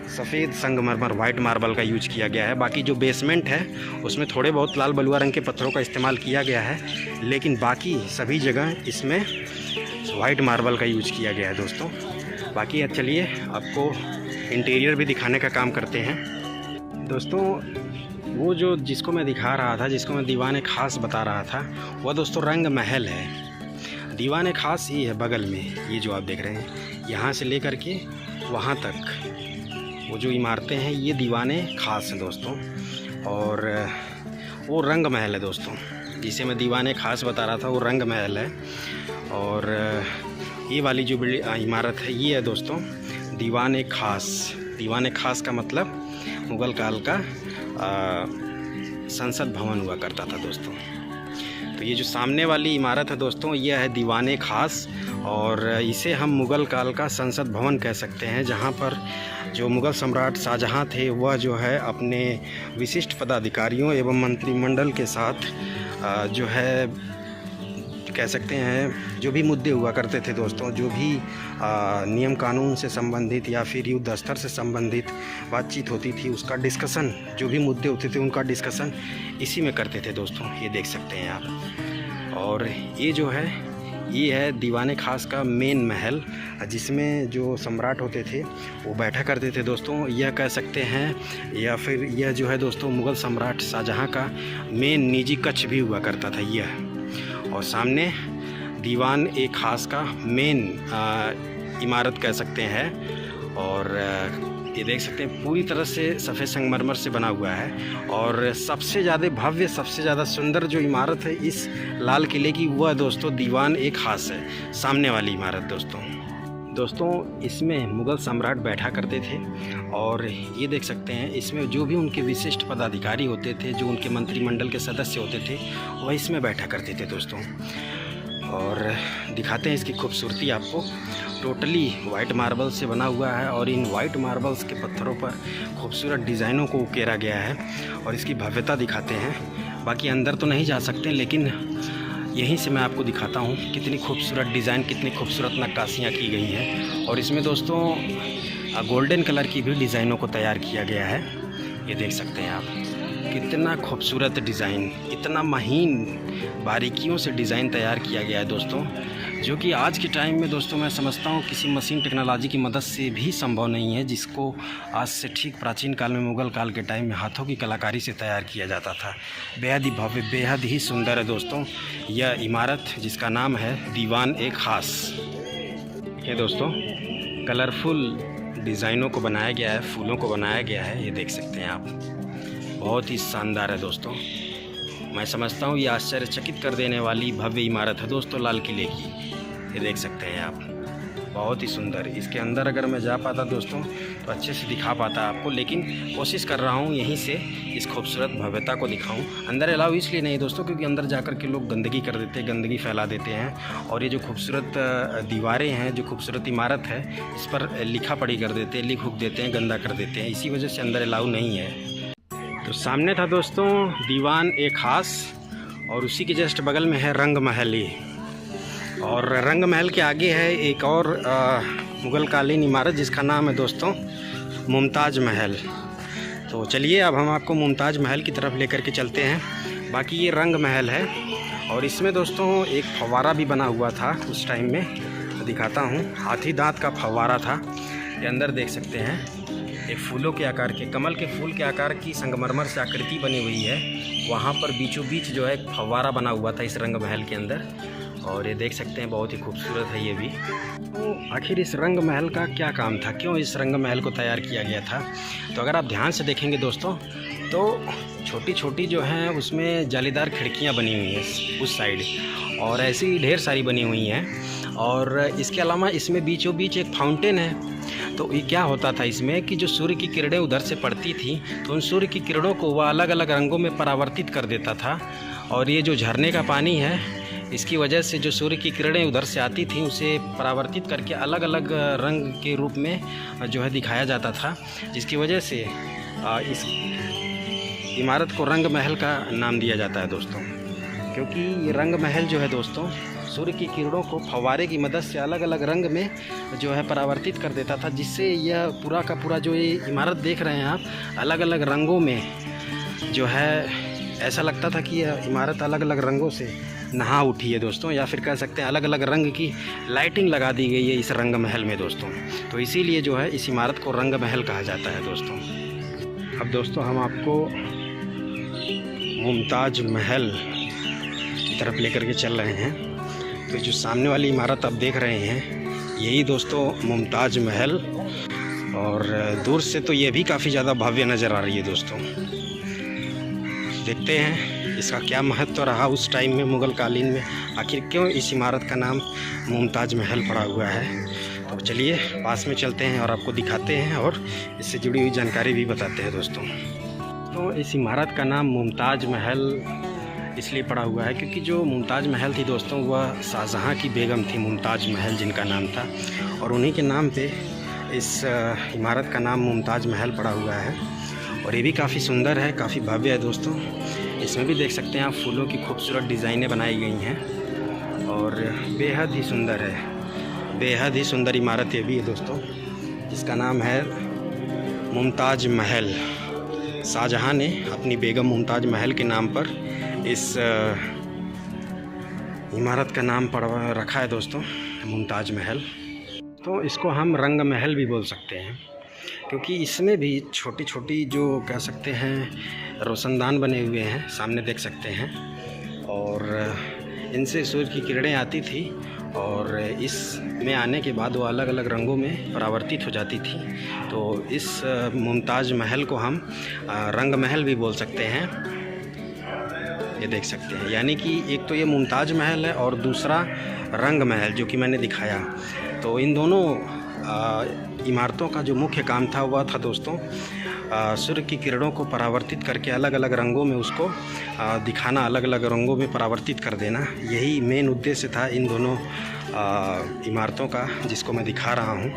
सफ़ेद संगमरमर वाइट मार्बल का यूज किया गया है। बाकी जो बेसमेंट है उसमें थोड़े बहुत लाल बलुआ रंग के पत्थरों का इस्तेमाल किया गया है, लेकिन बाकी सभी जगह इसमें वाइट मार्बल का यूज किया गया है दोस्तों। बाकी चलिए आपको इंटीरियर भी दिखाने का काम करते हैं दोस्तों। वो जो जिसको मैं दिखा रहा था, जिसको मैं दीवान खास बता रहा था, वह दोस्तों रंग महल है। दीवान खास ये है बगल में, ये जो आप देख रहे हैं, यहाँ से लेकर के वहाँ तक वो जो इमारतें हैं ये दीवान खास हैं दोस्तों। और वो रंग महल है दोस्तों, जिसे मैं दीवान खास बता रहा था, वो रंग महल है। और ये वाली जो इमारत है ये है दोस्तों दीवान खास। दीवान खास का मतलब मुग़ल काल का संसद भवन हुआ करता था दोस्तों। तो ये जो सामने वाली इमारत है दोस्तों, यह है दीवान खास, और इसे हम मुग़ल काल का संसद भवन कह सकते हैं, जहाँ पर जो मुग़ल सम्राट शाहजहाँ थे वह जो है अपने विशिष्ट पदाधिकारियों एवं मंत्रिमंडल के साथ जो है कह सकते हैं जो भी मुद्दे हुआ करते थे दोस्तों, जो भी नियम कानून से संबंधित या फिर युद्ध स्तर से संबंधित बातचीत होती थी, उसका डिस्कशन, जो भी मुद्दे होते थे उनका डिस्कशन इसी में करते थे दोस्तों। ये देख सकते हैं आप। और ये जो है, ये है दीवान खास का मेन महल, जिसमें जो सम्राट होते थे वो बैठा करते थे दोस्तों। यह कह सकते हैं, या फिर यह जो है दोस्तों मुग़ल सम्राट शाहजहाँ का मेन निजी कक्ष भी हुआ करता था यह। और सामने दीवान खास का मेन इमारत कह सकते हैं। और ये देख सकते हैं पूरी तरह से सफ़ेद संगमरमर से बना हुआ है। और सबसे ज़्यादा भव्य, सबसे ज़्यादा सुंदर जो इमारत है इस लाल किले की, वह दोस्तों दीवान खास है, सामने वाली इमारत दोस्तों। इसमें मुग़ल सम्राट बैठा करते थे। और ये देख सकते हैं इसमें जो भी उनके विशिष्ट पदाधिकारी होते थे, जो उनके मंत्रिमंडल के सदस्य होते थे, वह इसमें बैठा करते थे दोस्तों। और दिखाते हैं इसकी खूबसूरती आपको। टोटली वाइट मार्बल से बना हुआ है और इन वाइट मार्बल्स के पत्थरों पर खूबसूरत डिज़ाइनों को उकेरा गया है और इसकी भव्यता दिखाते हैं। बाकी अंदर तो नहीं जा सकते, लेकिन यहीं से मैं आपको दिखाता हूँ कितनी खूबसूरत डिज़ाइन, कितनी खूबसूरत नक्काशियाँ की गई हैं। और इसमें दोस्तों गोल्डन कलर की भी डिज़ाइनों को तैयार किया गया है। ये देख सकते हैं आप, कितना खूबसूरत डिज़ाइन, इतना महीन बारीकियों से डिज़ाइन तैयार किया गया है दोस्तों, जो कि आज के टाइम में दोस्तों मैं समझता हूँ किसी मशीन टेक्नोलॉजी की मदद से भी संभव नहीं है, जिसको आज से ठीक प्राचीन काल में, मुग़ल काल के टाइम में हाथों की कलाकारी से तैयार किया जाता था। बेहद ही भव्य, बेहद ही सुंदर है दोस्तों यह इमारत, जिसका नाम है दीवान खास। ये दोस्तों कलरफुल डिज़ाइनों को बनाया गया है, फूलों को बनाया गया है। ये देख सकते हैं आप, बहुत ही शानदार है दोस्तों। मैं समझता हूँ ये आश्चर्यचकित कर देने वाली भव्य इमारत है दोस्तों लाल किले की। ये देख सकते हैं आप, बहुत ही सुंदर। इसके अंदर अगर मैं जा पाता दोस्तों तो अच्छे से दिखा पाता आपको, लेकिन कोशिश कर रहा हूँ यहीं से इस खूबसूरत भव्यता को दिखाऊं। अंदर अलाउ इसलिए नहीं दोस्तों क्योंकि अंदर जाकर के लोग गंदगी कर देते हैं, गंदगी फैला देते हैं। और ये जो खूबसूरत दीवारें हैं, जो खूबसूरत इमारत है, इस पर लिखा पढ़ी कर देते हैं, लिख उख देते हैं, गंदा कर देते हैं। इसी वजह से अंदर अलाउ नहीं है। तो सामने था दोस्तों दीवान खास, और उसी के जस्ट बगल में है रंग महल। और रंग महल के आगे है एक और मुग़ल कालीन इमारत, जिसका नाम है दोस्तों मुमताज़ महल। तो चलिए अब हम आपको मुमताज़ महल की तरफ लेकर के चलते हैं। बाकी ये रंग महल है और इसमें दोस्तों एक फव्वारा भी बना हुआ था उस टाइम में, तो दिखाता हूँ। हाथी दांत का फव्वारा था। ये अंदर देख सकते हैं एक फूलों के आकार के, कमल के फूल के आकार की संगमरमर से आकृति बनी हुई है। वहाँ पर बीचों बीच जो है एक फव्वारा बना हुआ था इस रंग महल के अंदर। और ये देख सकते हैं बहुत ही खूबसूरत है ये भी। तो आखिर इस रंग महल का क्या काम था, क्यों इस रंग महल को तैयार किया गया था? तो अगर आप ध्यान से देखेंगे दोस्तों तो छोटी छोटी जो हैं उसमें जालीदार खिड़कियां बनी हुई हैं उस साइड, और ऐसी ढेर सारी बनी हुई हैं। और इसके अलावा इसमें बीचों बीच एक फाउंटेन है। तो ये क्या होता था इसमें कि जो सूर्य की किरणें उधर से पड़ती थी तो उन सूर्य की किरणों को वह अलग अलग रंगों में परावर्तित कर देता था। और ये जो झरने का पानी है, इसकी वजह से जो सूर्य की किरणें उधर से आती थी उसे परावर्तित करके अलग अलग रंग के रूप में जो है दिखाया जाता था, जिसकी वजह से इस इमारत को रंग महल का नाम दिया जाता है दोस्तों। क्योंकि ये रंग महल जो है दोस्तों सूर्य की किरणों को फव्वारे की मदद से अलग अलग रंग में जो है परावर्तित कर देता था, जिससे यह पूरा का पूरा जो ये इमारत देख रहे हैं आप, अलग अलग रंगों में जो है ऐसा लगता था कि यह इमारत अलग अलग रंगों से नहा उठी है दोस्तों, या फिर कह सकते हैं अलग अलग रंग की लाइटिंग लगा दी गई है इस रंग महल में दोस्तों। तो इसीलिए जो है इस इमारत को रंग महल कहा जाता है दोस्तों। अब दोस्तों हम आपको मुमताज़ महल की तरफ लेकर के चल रहे हैं। तो जो सामने वाली इमारत आप देख रहे हैं यही दोस्तों मुमताज़ महल, और दूर से तो ये भी काफ़ी ज़्यादा भव्य नज़र आ रही है दोस्तों। देखते हैं इसका क्या महत्व रहा उस टाइम में मुग़ल कालीन में, आखिर क्यों इस इमारत का नाम मुमताज़ महल पड़ा हुआ है। तो चलिए पास में चलते हैं और आपको दिखाते हैं और इससे जुड़ी हुई जानकारी भी बताते हैं दोस्तों। तो इस इमारत का नाम मुमताज़ महल इसलिए पड़ा हुआ है क्योंकि जो मुमताज़ महल थी दोस्तों वह शाहजहाँ की बेगम थी, मुमताज़ महल जिनका नाम था, और उन्हीं के नाम पे इस इमारत का नाम मुमताज़ महल पड़ा हुआ है। और ये भी काफ़ी सुंदर है, काफ़ी भव्य है दोस्तों। इसमें भी देख सकते हैं आप फूलों की खूबसूरत डिज़ाइनें बनाई गई हैं। और बेहद ही सुंदर है, बेहद ही सुंदर इमारत ये भी है दोस्तों, जिसका नाम है मुमताज़ महल। शाहजहाँ ने अपनी बेगम मुमताज़ महल के नाम पर इस इमारत का नाम रखा है दोस्तों, मुमताज़ महल। तो इसको हम रंग महल भी बोल सकते हैं, क्योंकि इसमें भी छोटी छोटी जो कह सकते हैं रोशनदान बने हुए हैं, सामने देख सकते हैं, और इनसे सूर्य की किरणें आती थी और इसमें आने के बाद वो अलग अलग रंगों में परावर्तित हो जाती थी। तो इस मुमताज़ महल को हम रंग महल भी बोल सकते हैं, ये देख सकते हैं। यानी कि एक तो ये मुमताज़ महल है और दूसरा रंग महल जो कि मैंने दिखाया। तो इन दोनों इमारतों का जो मुख्य काम था वह था दोस्तों सूर्य की किरणों को परावर्तित करके अलग अलग रंगों में उसको दिखाना, अलग अलग रंगों में परावर्तित कर देना। यही मेन उद्देश्य था इन दोनों इमारतों का, जिसको मैं दिखा रहा हूँ,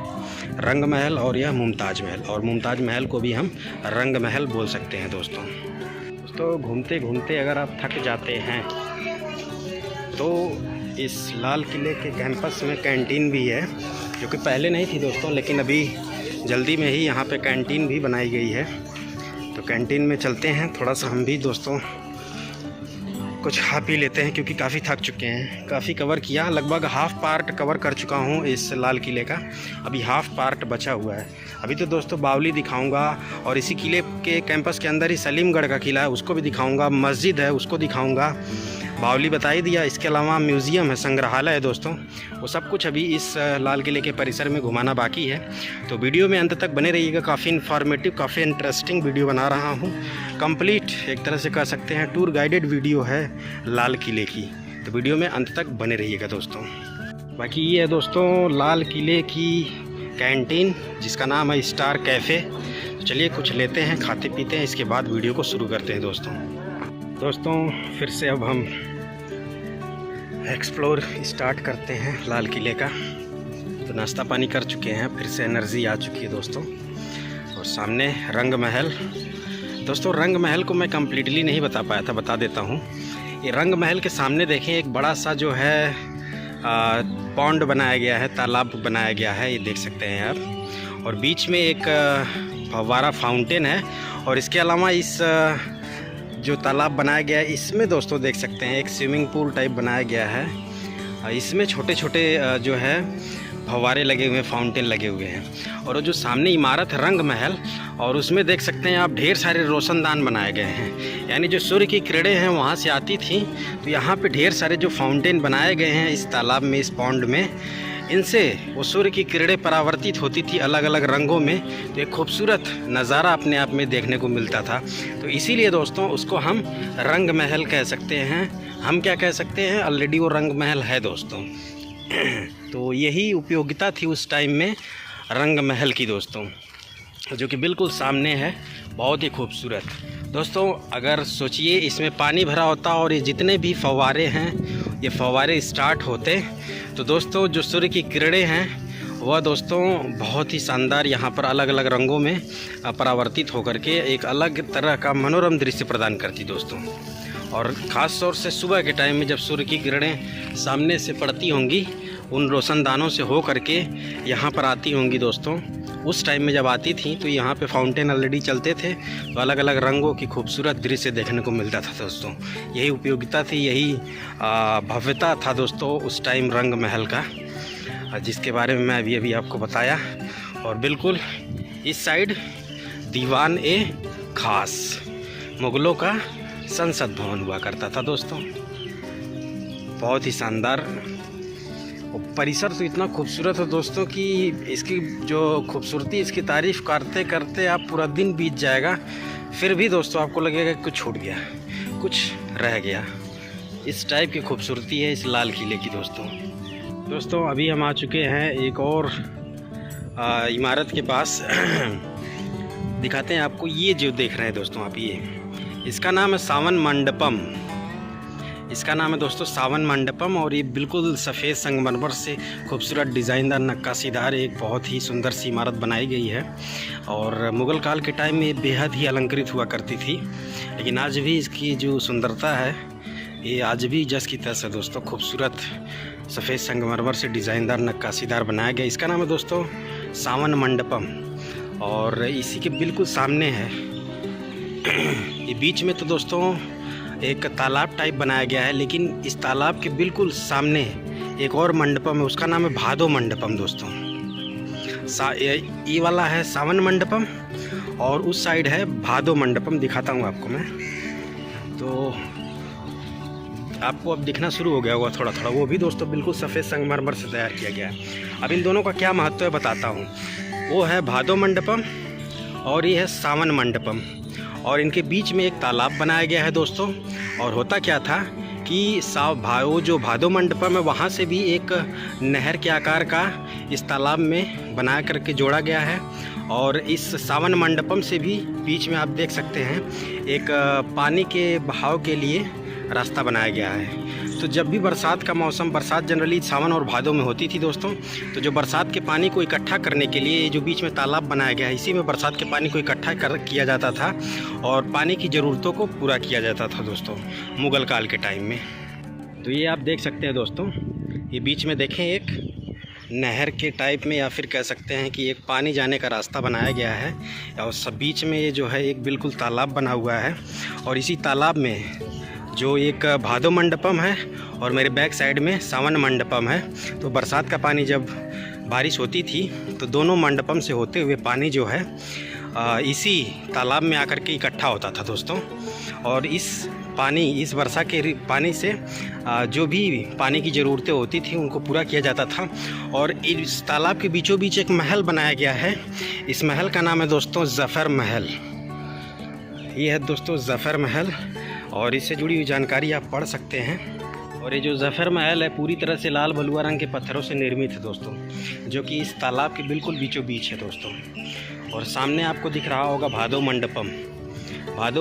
रंग महल और यह मुमताज़ महल। और मुमताज़ महल को भी हम रंग महल बोल सकते हैं दोस्तों। घूमते घूमते अगर आप थक जाते हैं तो इस लाल किले के कैंपस में कैंटीन भी है, जो कि पहले नहीं थी दोस्तों, लेकिन अभी जल्दी में ही यहाँ पे कैंटीन भी बनाई गई है। तो कैंटीन में चलते हैं, थोड़ा सा हम भी दोस्तों कुछ खा पी लेते हैं, क्योंकि काफ़ी थक चुके हैं। काफ़ी कवर किया, लगभग हाफ़ पार्ट कवर कर चुका हूँ इस लाल किले का, अभी हाफ़ पार्ट बचा हुआ है। अभी तो दोस्तों बावली दिखाऊंगा, और इसी किले के कैंपस के अंदर ही सलीमगढ़ का किला है उसको भी दिखाऊंगा, मस्जिद है उसको दिखाऊंगा। बावली बता ही दिया, इसके अलावा म्यूज़ियम है, संग्रहालय है दोस्तों, वो सब कुछ अभी इस लाल किले के परिसर में घुमाना बाकी है। तो वीडियो में अंत तक बने रहिएगा, काफ़ी इन्फॉर्मेटिव, काफ़ी इंटरेस्टिंग वीडियो बना रहा हूँ। कंप्लीट एक तरह से कह सकते हैं टूर गाइडेड वीडियो है लाल किले की, तो वीडियो में अंत तक बने रहिएगा दोस्तों। बाकी ये है दोस्तों लाल किले की कैंटीन, जिसका नाम है स्टार कैफ़े। तो चलिए कुछ लेते हैं, खाते पीते हैं, इसके बाद वीडियो को शुरू करते हैं दोस्तों। फिर से अब हम एक्सप्लोर स्टार्ट करते हैं लाल किले का। तो नाश्ता पानी कर चुके हैं, फिर से एनर्जी आ चुकी है दोस्तों। और सामने रंग महल। दोस्तों रंग महल को मैं कम्प्लीटली नहीं बता पाया था, बता देता हूँ। ये रंग महल के सामने देखें एक बड़ा सा जो है पॉन्ड बनाया गया है, तालाब बनाया गया है, ये देख सकते हैं आप। और बीच में एक फव्वारा फाउंटेन है, और इसके अलावा इस जो तालाब बनाया गया है इसमें दोस्तों देख सकते हैं एक स्विमिंग पूल टाइप बनाया गया है। इसमें छोटे छोटे जो है फव्वारे लगे हुए हैं, फाउंटेन लगे हुए हैं। और जो सामने इमारत है रंग महल, और उसमें देख सकते हैं आप ढेर सारे रोशनदान बनाए गए हैं, यानी जो सूर्य की किरणें हैं वहाँ से आती थी। तो यहाँ पे ढेर सारे जो फाउंटेन बनाए गए हैं इस तालाब में, इस पॉन्ड में, इनसे वो सूर्य की किरणें परावर्तित होती थी अलग अलग रंगों में। तो एक खूबसूरत नज़ारा अपने आप में देखने को मिलता था। तो इसीलिए दोस्तों उसको हम रंग महल कह सकते हैं। हम क्या कह सकते हैं, ऑलरेडी वो रंग महल है दोस्तों। तो यही उपयोगिता थी उस टाइम में रंग महल की दोस्तों, जो कि बिल्कुल सामने है, बहुत ही खूबसूरत दोस्तों। अगर सोचिए इसमें पानी भरा होता और ये जितने भी फव्वारे हैं, ये फव्वारे स्टार्ट होते, तो दोस्तों जो सूर्य की किरणें हैं वह दोस्तों बहुत ही शानदार यहाँ पर अलग अलग रंगों में परावर्तित होकर के एक अलग तरह का मनोरम दृश्य प्रदान करती दोस्तों। और ख़ास तौर से सुबह के टाइम में जब सूर्य की किरणें सामने से पड़ती होंगी, उन रोशनदानों से हो करके यहाँ पर आती होंगी दोस्तों, उस टाइम में जब आती थी तो यहाँ पे फाउंटेन ऑलरेडी चलते थे, तो अलग अलग रंगों की खूबसूरत दृश्य देखने को मिलता था दोस्तों। यही उपयोगिता थी, यही भव्यता था दोस्तों उस टाइम रंग महल का, जिसके बारे में मैं अभी आपको बताया। और बिल्कुल इस साइड दीवान ए खास मुग़लों का संसद भवन हुआ करता था दोस्तों। बहुत ही शानदार परिसर, तो इतना खूबसूरत है दोस्तों कि इसकी जो खूबसूरती, इसकी तारीफ़ करते करते आप पूरा दिन बीत जाएगा, फिर भी दोस्तों आपको लगेगा कि कुछ छूट गया, कुछ रह गया। इस टाइप की खूबसूरती है इस लाल किले की दोस्तों। अभी हम आ चुके हैं एक और इमारत के पास। दिखाते हैं आपको, ये जो देख रहे हैं दोस्तों आप, ये इसका नाम है सावन मंडपम। इसका नाम है दोस्तों सावन मंडपम, और ये बिल्कुल सफ़ेद संगमरमर से खूबसूरत डिज़ाइनदार नक्काशीदार एक बहुत ही सुंदर सी इमारत बनाई गई है। और मुग़ल काल के टाइम में बेहद ही अलंकृत हुआ करती थी, लेकिन आज भी इसकी जो सुंदरता है ये आज भी जस की तस है दोस्तों। खूबसूरत सफ़ेद संगमरमर से डिज़ाइनदार नक्काशीदार बनाया गया। इसका नाम है दोस्तों सावन मंडपम, और इसी के बिल्कुल सामने है ये बीच में तो दोस्तों एक तालाब टाइप बनाया गया है, लेकिन इस तालाब के बिल्कुल सामने एक और मंडपम है, उसका नाम है भादो मंडपम दोस्तों। ये वाला है सावन मंडपम और उस साइड है भादो मंडपम। दिखाता हूँ आपको मैं, तो आपको अब दिखना शुरू हो गया होगा थोड़ा थोड़ा। वो भी दोस्तों बिल्कुल सफ़ेद संगमरमर से तैयार किया गया है। अब इन दोनों का क्या महत्व है बताता हूँ। वो है भादो मंडपम और ये है सावन मंडपम, और इनके बीच में एक तालाब बनाया गया है दोस्तों। और होता क्या था कि वो जो भादो मंडपम है वहाँ से भी एक नहर के आकार का इस तालाब में बना करके जोड़ा गया है, और इस सावन मंडपम से भी बीच में आप देख सकते हैं एक पानी के बहाव के लिए रास्ता बनाया गया है। तो जब भी बरसात का मौसम, बरसात जनरली सावन और भादो में होती थी दोस्तों, तो जो बरसात के पानी को इकट्ठा करने के लिए जो बीच में तालाब बनाया गया है, इसी में बरसात के पानी को इकट्ठा किया जाता था और पानी की ज़रूरतों को पूरा किया जाता था दोस्तों मुग़ल काल के टाइम में। तो ये आप देख सकते हैं दोस्तों, ये बीच में देखें एक नहर के टाइप में, या फिर कह सकते हैं कि एक पानी जाने का रास्ता बनाया गया है, और सब बीच में ये जो है एक बिल्कुल तालाब बना हुआ है। और इसी तालाब में जो एक भादो मंडपम है और मेरे बैक साइड में सावन मंडपम है। तो बरसात का पानी जब बारिश होती थी तो दोनों मंडपम से होते हुए पानी जो है इसी तालाब में आकर के इकट्ठा होता था दोस्तों। और इस वर्षा के पानी से जो भी पानी की ज़रूरतें होती थी उनको पूरा किया जाता था। और इस तालाब के बीचों बीच एक महल बनाया गया है। इस महल का नाम है दोस्तों ज़फ़र महल। ये है दोस्तों ज़फ़र महल, और इससे जुड़ी हुई जानकारी आप पढ़ सकते हैं। और ये जो ज़फ़र महल है पूरी तरह से लाल बलुआ रंग के पत्थरों से निर्मित है दोस्तों, जो कि इस तालाब के बिल्कुल बीचों बीच है दोस्तों। और सामने आपको दिख रहा होगा भादो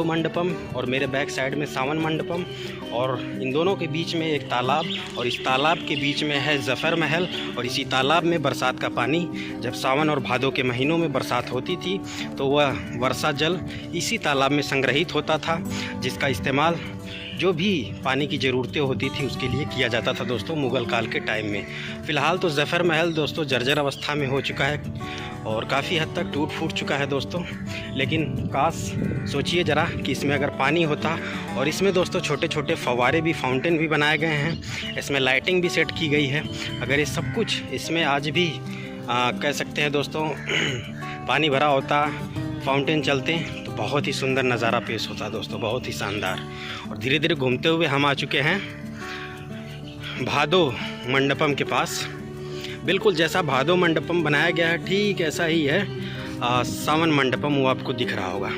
मंडपम और मेरे बैक साइड में सावन मंडपम, और इन दोनों के बीच में एक तालाब, और इस तालाब के बीच में है ज़फ़र महल। और इसी तालाब में बरसात का पानी, जब सावन और भादो के महीनों में बरसात होती थी तो वह वर्षा जल इसी तालाब में संग्रहित होता था, जिसका इस्तेमाल जो भी पानी की ज़रूरतें होती थी उसके लिए किया जाता था दोस्तों मुग़ल काल के टाइम में। फ़िलहाल तो ज़फ़र महल दोस्तों जर्जर अवस्था में हो चुका है और काफ़ी हद तक टूट फूट चुका है दोस्तों। लेकिन काश सोचिए ज़रा कि इसमें अगर पानी होता, और इसमें दोस्तों छोटे छोटे फव्वारे भी, फाउंटेन भी बनाए गए हैं, इसमें लाइटिंग भी सेट की गई है। अगर ये सब कुछ इसमें आज भी कह सकते हैं दोस्तों पानी भरा होता, फाउंटेन चलते, तो बहुत ही सुंदर नज़ारा पेश होता दोस्तों, बहुत ही शानदार। और धीरे धीरे घूमते हुए हम आ चुके हैं भादो मंडपम के पास। बिल्कुल जैसा भादो मंडपम बनाया गया है ठीक ऐसा ही है सावन मंडपम, वो आपको दिख रहा होगा।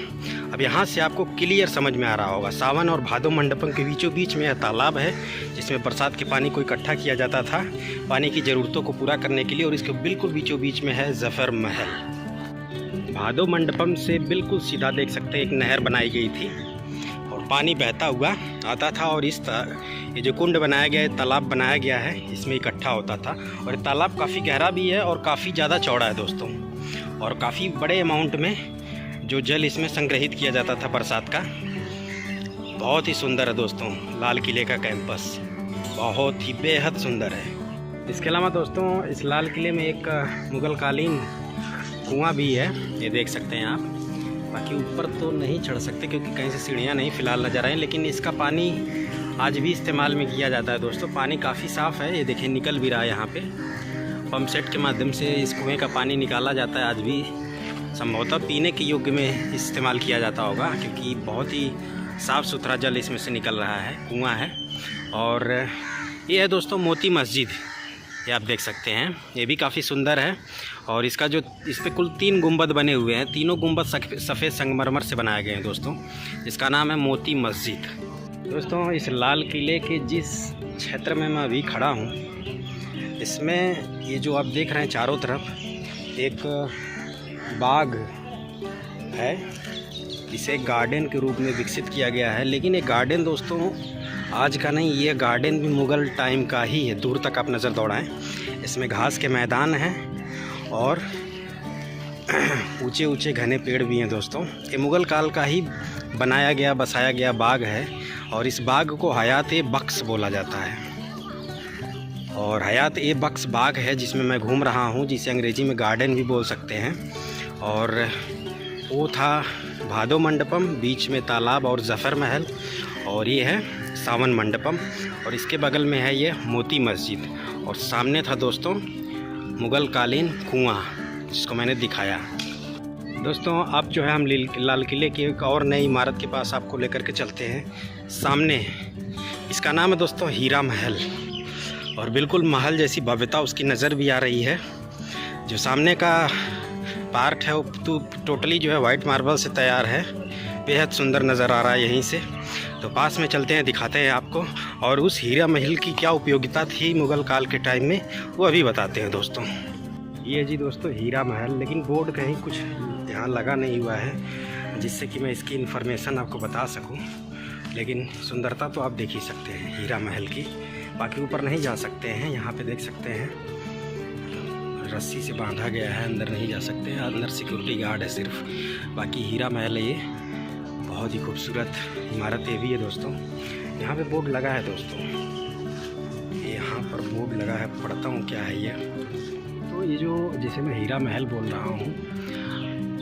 अब यहाँ से आपको क्लियर समझ में आ रहा होगा, सावन और भादो मंडपम के बीचों बीच में यह तालाब है जिसमें बरसात के पानी को इकट्ठा किया जाता था पानी की ज़रूरतों को पूरा करने के लिए। और इसके बिल्कुल बीचों बीच में है ज़फ़र महल। भादो मंडपम से बिल्कुल सीधा देख सकते हैं एक नहर बनाई गई थी और पानी बहता हुआ आता था, और ये जो कुंड बनाया गया है, तालाब बनाया गया है, इसमें इकट्ठा होता था। और ये तालाब काफ़ी गहरा भी है और काफ़ी ज़्यादा चौड़ा है दोस्तों, और काफ़ी बड़े अमाउंट में जो जल इसमें संग्रहित किया जाता था बरसात का। बहुत ही सुंदर है दोस्तों लाल किले का कैंपस, बहुत ही बेहद सुंदर है। इसके अलावा दोस्तों इस लाल किले में एक मुग़ल कालीन कुआं भी है, ये देख सकते हैं आप। बाकी ऊपर तो नहीं चढ़ सकते क्योंकि कहीं से सीढ़ियाँ नहीं फ़िलहाल नज़र आएँ, लेकिन इसका पानी आज भी इस्तेमाल में किया जाता है दोस्तों। पानी काफ़ी साफ़ है, ये देखिए निकल भी रहा है यहाँ पे, पंप सेट के माध्यम से इस कुएँ का पानी निकाला जाता है। आज भी संभवतः पीने के योग्य में इस्तेमाल किया जाता होगा क्योंकि बहुत ही साफ़ सुथरा जल इसमें से निकल रहा है, कुआँ है। और ये है दोस्तों मोती मस्जिद, ये आप देख सकते हैं, ये भी काफ़ी सुंदर है। और इसका जो इस पर कुल 3 गुंबद बने हुए हैं, तीनों गुंबद सफ़ेद संगमरमर से बनाए गए हैं दोस्तों, जिसका नाम है मोती मस्जिद। दोस्तों इस लाल किले के जिस क्षेत्र में मैं अभी खड़ा हूँ, इसमें ये जो आप देख रहे हैं चारों तरफ एक बाग है, इसे गार्डन के रूप में विकसित किया गया है। लेकिन ये गार्डन दोस्तों आज का नहीं, ये गार्डन भी मुग़ल टाइम का ही है। दूर तक आप नज़र दौड़ाएं, इसमें घास के मैदान हैं और ऊंचे ऊंचे घने पेड़ भी हैं दोस्तों। ये मुग़ल काल का ही बनाया गया, बसाया गया बाग है, और इस बाग को हयात-ए-बख्श बोला जाता है। और हयात ए बख्श बाग है जिसमें मैं घूम रहा हूँ, जिसे अंग्रेजी में गार्डन भी बोल सकते हैं। और वो था भादो मंडपम, बीच में तालाब और जफ़र महल, और ये है सावन मंडपम, और इसके बगल में है ये मोती मस्जिद, और सामने था दोस्तों मुग़ल कालीन कुआं जिसको मैंने दिखाया। दोस्तों अब जो है हम लाल किले की एक और नई इमारत के पास आपको लेकर के चलते हैं। सामने इसका नाम है दोस्तों हीरा महल, और बिल्कुल महल जैसी भव्यता उसकी नज़र भी आ रही है। जो सामने का पार्ट है वो तो टोटली जो है वाइट मार्बल से तैयार है, बेहद सुंदर नज़र आ रहा है यहीं से। तो पास में चलते हैं, दिखाते हैं आपको, और उस हीरा महल की क्या उपयोगिता थी मुग़ल काल के टाइम में वो अभी बताते हैं दोस्तों। ये जी दोस्तों हीरा महल, लेकिन बोर्ड कहीं कुछ यहाँ लगा नहीं हुआ है जिससे कि मैं इसकी इन्फॉर्मेशन आपको बता सकूं। लेकिन सुंदरता तो आप देख ही सकते हैं हीरा महल की। बाकी ऊपर नहीं जा सकते हैं, यहाँ पे देख सकते हैं रस्सी से बांधा गया है, अंदर नहीं जा सकते हैं, अंदर सिक्योरिटी गार्ड है सिर्फ। बाकी हीरा महल है ये, बहुत ही खूबसूरत इमारत ये भी है दोस्तों। यहाँ पे बोर्ड लगा है दोस्तों, यहाँ पर बोर्ड लगा है, पढ़ता हूँ क्या है ये। तो ये जो जिसे मैं हीरा महल बोल रहा हूँ,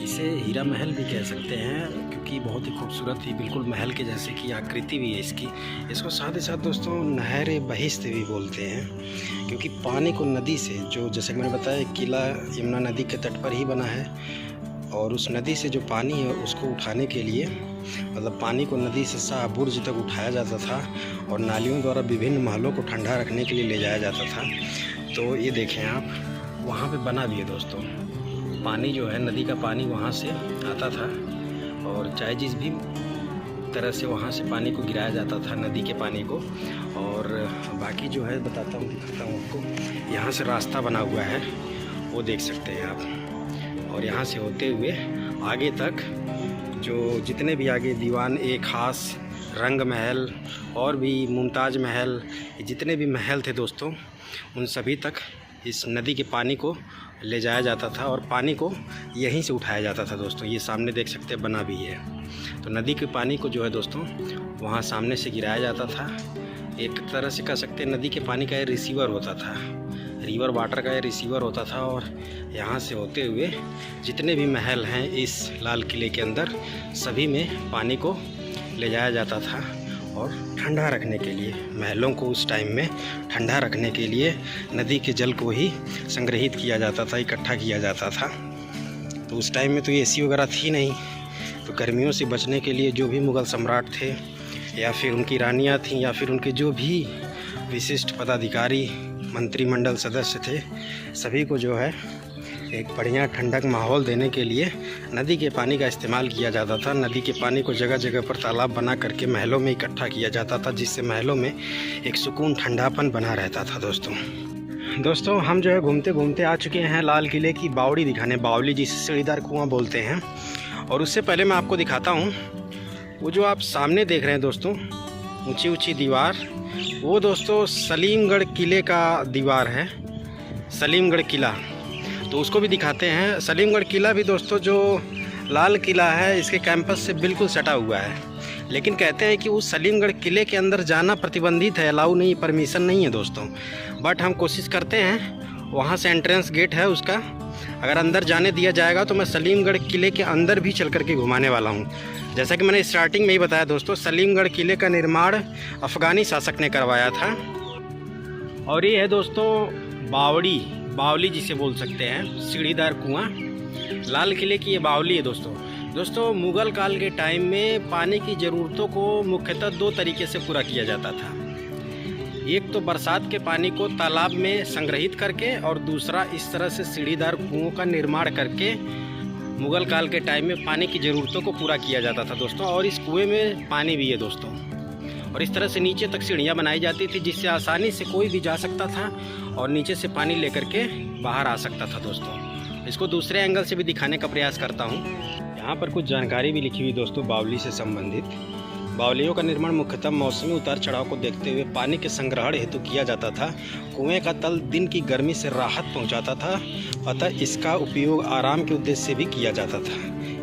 इसे हीरा महल भी कह सकते हैं क्योंकि बहुत ही खूबसूरत थी, बिल्कुल महल के जैसे की आकृति भी है इसकी। इसको साथ ही साथ दोस्तों नहर बहिश्त भी बोलते हैं, क्योंकि पानी को नदी से, जो जैसे मैंने बताया किला यमुना नदी के तट पर ही बना है, और उस नदी से जो पानी है उसको उठाने के लिए, मतलब पानी को नदी से शाह बुर्ज तक उठाया जाता था, और नालियों द्वारा विभिन्न महलों को ठंडा रखने के लिए ले जाया जाता था। तो ये देखें आप, वहाँ पे बना भी है दोस्तों। पानी जो है नदी का पानी वहाँ से आता था, और चाहे जिस भी तरह से वहाँ से पानी को गिराया जाता था, नदी के पानी को। और बाकी जो है बताता हूँ, दिखाता हूँ आपको। यहाँ से रास्ता बना हुआ है, वो देख सकते हैं आप, और यहाँ से होते हुए आगे तक जो जितने भी आगे दीवान ए खास, रंग महल और भी मुमताज़ महल, जितने भी महल थे दोस्तों, उन सभी तक इस नदी के पानी को ले जाया जाता था, और पानी को यहीं से उठाया जाता था दोस्तों। ये सामने देख सकते हैं बना भी है। तो नदी के पानी को जो है दोस्तों वहाँ सामने से गिराया जाता था। एक तरह से कह सकते हैं नदी के पानी का ये रिसीवर होता था, रिवर वाटर का ये रिसीवर होता था, और यहाँ से होते हुए जितने भी महल हैं इस लाल किले के अंदर, सभी में पानी को ले जाया जाता था। और ठंडा रखने के लिए, महलों को उस टाइम में ठंडा रखने के लिए नदी के जल को ही संग्रहित किया जाता था, इकट्ठा किया जाता था। तो उस टाइम में तो एसी वगैरह थी नहीं, तो गर्मियों से बचने के लिए जो भी मुग़ल सम्राट थे, या फिर उनकी रानियाँ थीं, या फिर उनके जो भी विशिष्ट पदाधिकारी मंत्रिमंडल सदस्य थे, सभी को जो है एक बढ़िया ठंडक माहौल देने के लिए नदी के पानी का इस्तेमाल किया जाता था। नदी के पानी को जगह जगह पर तालाब बना करके महलों में इकट्ठा किया जाता था, जिससे महलों में एक सुकून ठंडापन बना रहता था दोस्तों हम जो है घूमते घूमते आ चुके हैं लाल किले की बावड़ी दिखाने, बावली जिसे सीढ़ीदार कुआं बोलते हैं। और उससे पहले मैं आपको दिखाता हूँ, वो जो आप सामने देख रहे हैं दोस्तों, ऊंची ऊंची दीवार, वो दोस्तों सलीमगढ़ किले का दीवार है, सलीमगढ़ किला। तो उसको भी दिखाते हैं। सलीमगढ़ किला भी दोस्तों जो लाल किला है, इसके कैंपस से बिल्कुल सटा हुआ है, लेकिन कहते हैं कि उस सलीमगढ़ किले के अंदर जाना प्रतिबंधित है, अलाउ नहीं, परमिशन नहीं है दोस्तों। बट हम कोशिश करते हैं, वहाँ से एंट्रेंस गेट है उसका, अगर अंदर जाने दिया जाएगा तो मैं सलीमगढ़ किले के अंदर भी चल करके घुमाने वाला हूँ। जैसा कि मैंने स्टार्टिंग में ही बताया दोस्तों, सलीमगढ़ किले का निर्माण अफ़गानी शासक ने करवाया था। और ये है दोस्तों बावड़ी, बावली जिसे बोल सकते हैं, सीढ़ीदार कुआं, लाल किले की ये बावली है दोस्तों मुग़ल काल के टाइम में पानी की ज़रूरतों को मुख्यतः दो तरीके से पूरा किया जाता था। एक तो बरसात के पानी को तालाब में संग्रहित करके, और दूसरा इस तरह से सीढ़ीदार कुओं का निर्माण करके मुग़ल काल के टाइम में पानी की ज़रूरतों को पूरा किया जाता था दोस्तों। और इस कुएं में पानी भी है दोस्तों, और इस तरह से नीचे तक सीढ़ियाँ बनाई जाती थी, जिससे आसानी से कोई भी जा सकता था और नीचे से पानी लेकर के बाहर आ सकता था दोस्तों। इसको दूसरे एंगल से भी दिखाने का प्रयास करता हूँ। यहाँ पर कुछ जानकारी भी लिखी हुई दोस्तों बावली से संबंधित। बावलियों का निर्माण मुख्यतः मौसमी उतार चढ़ाव को देखते हुए पानी के संग्रहण हेतु किया जाता था। कुएं का तल दिन की गर्मी से राहत पहुंचाता था, अतः इसका उपयोग आराम के उद्देश्य से भी किया जाता था।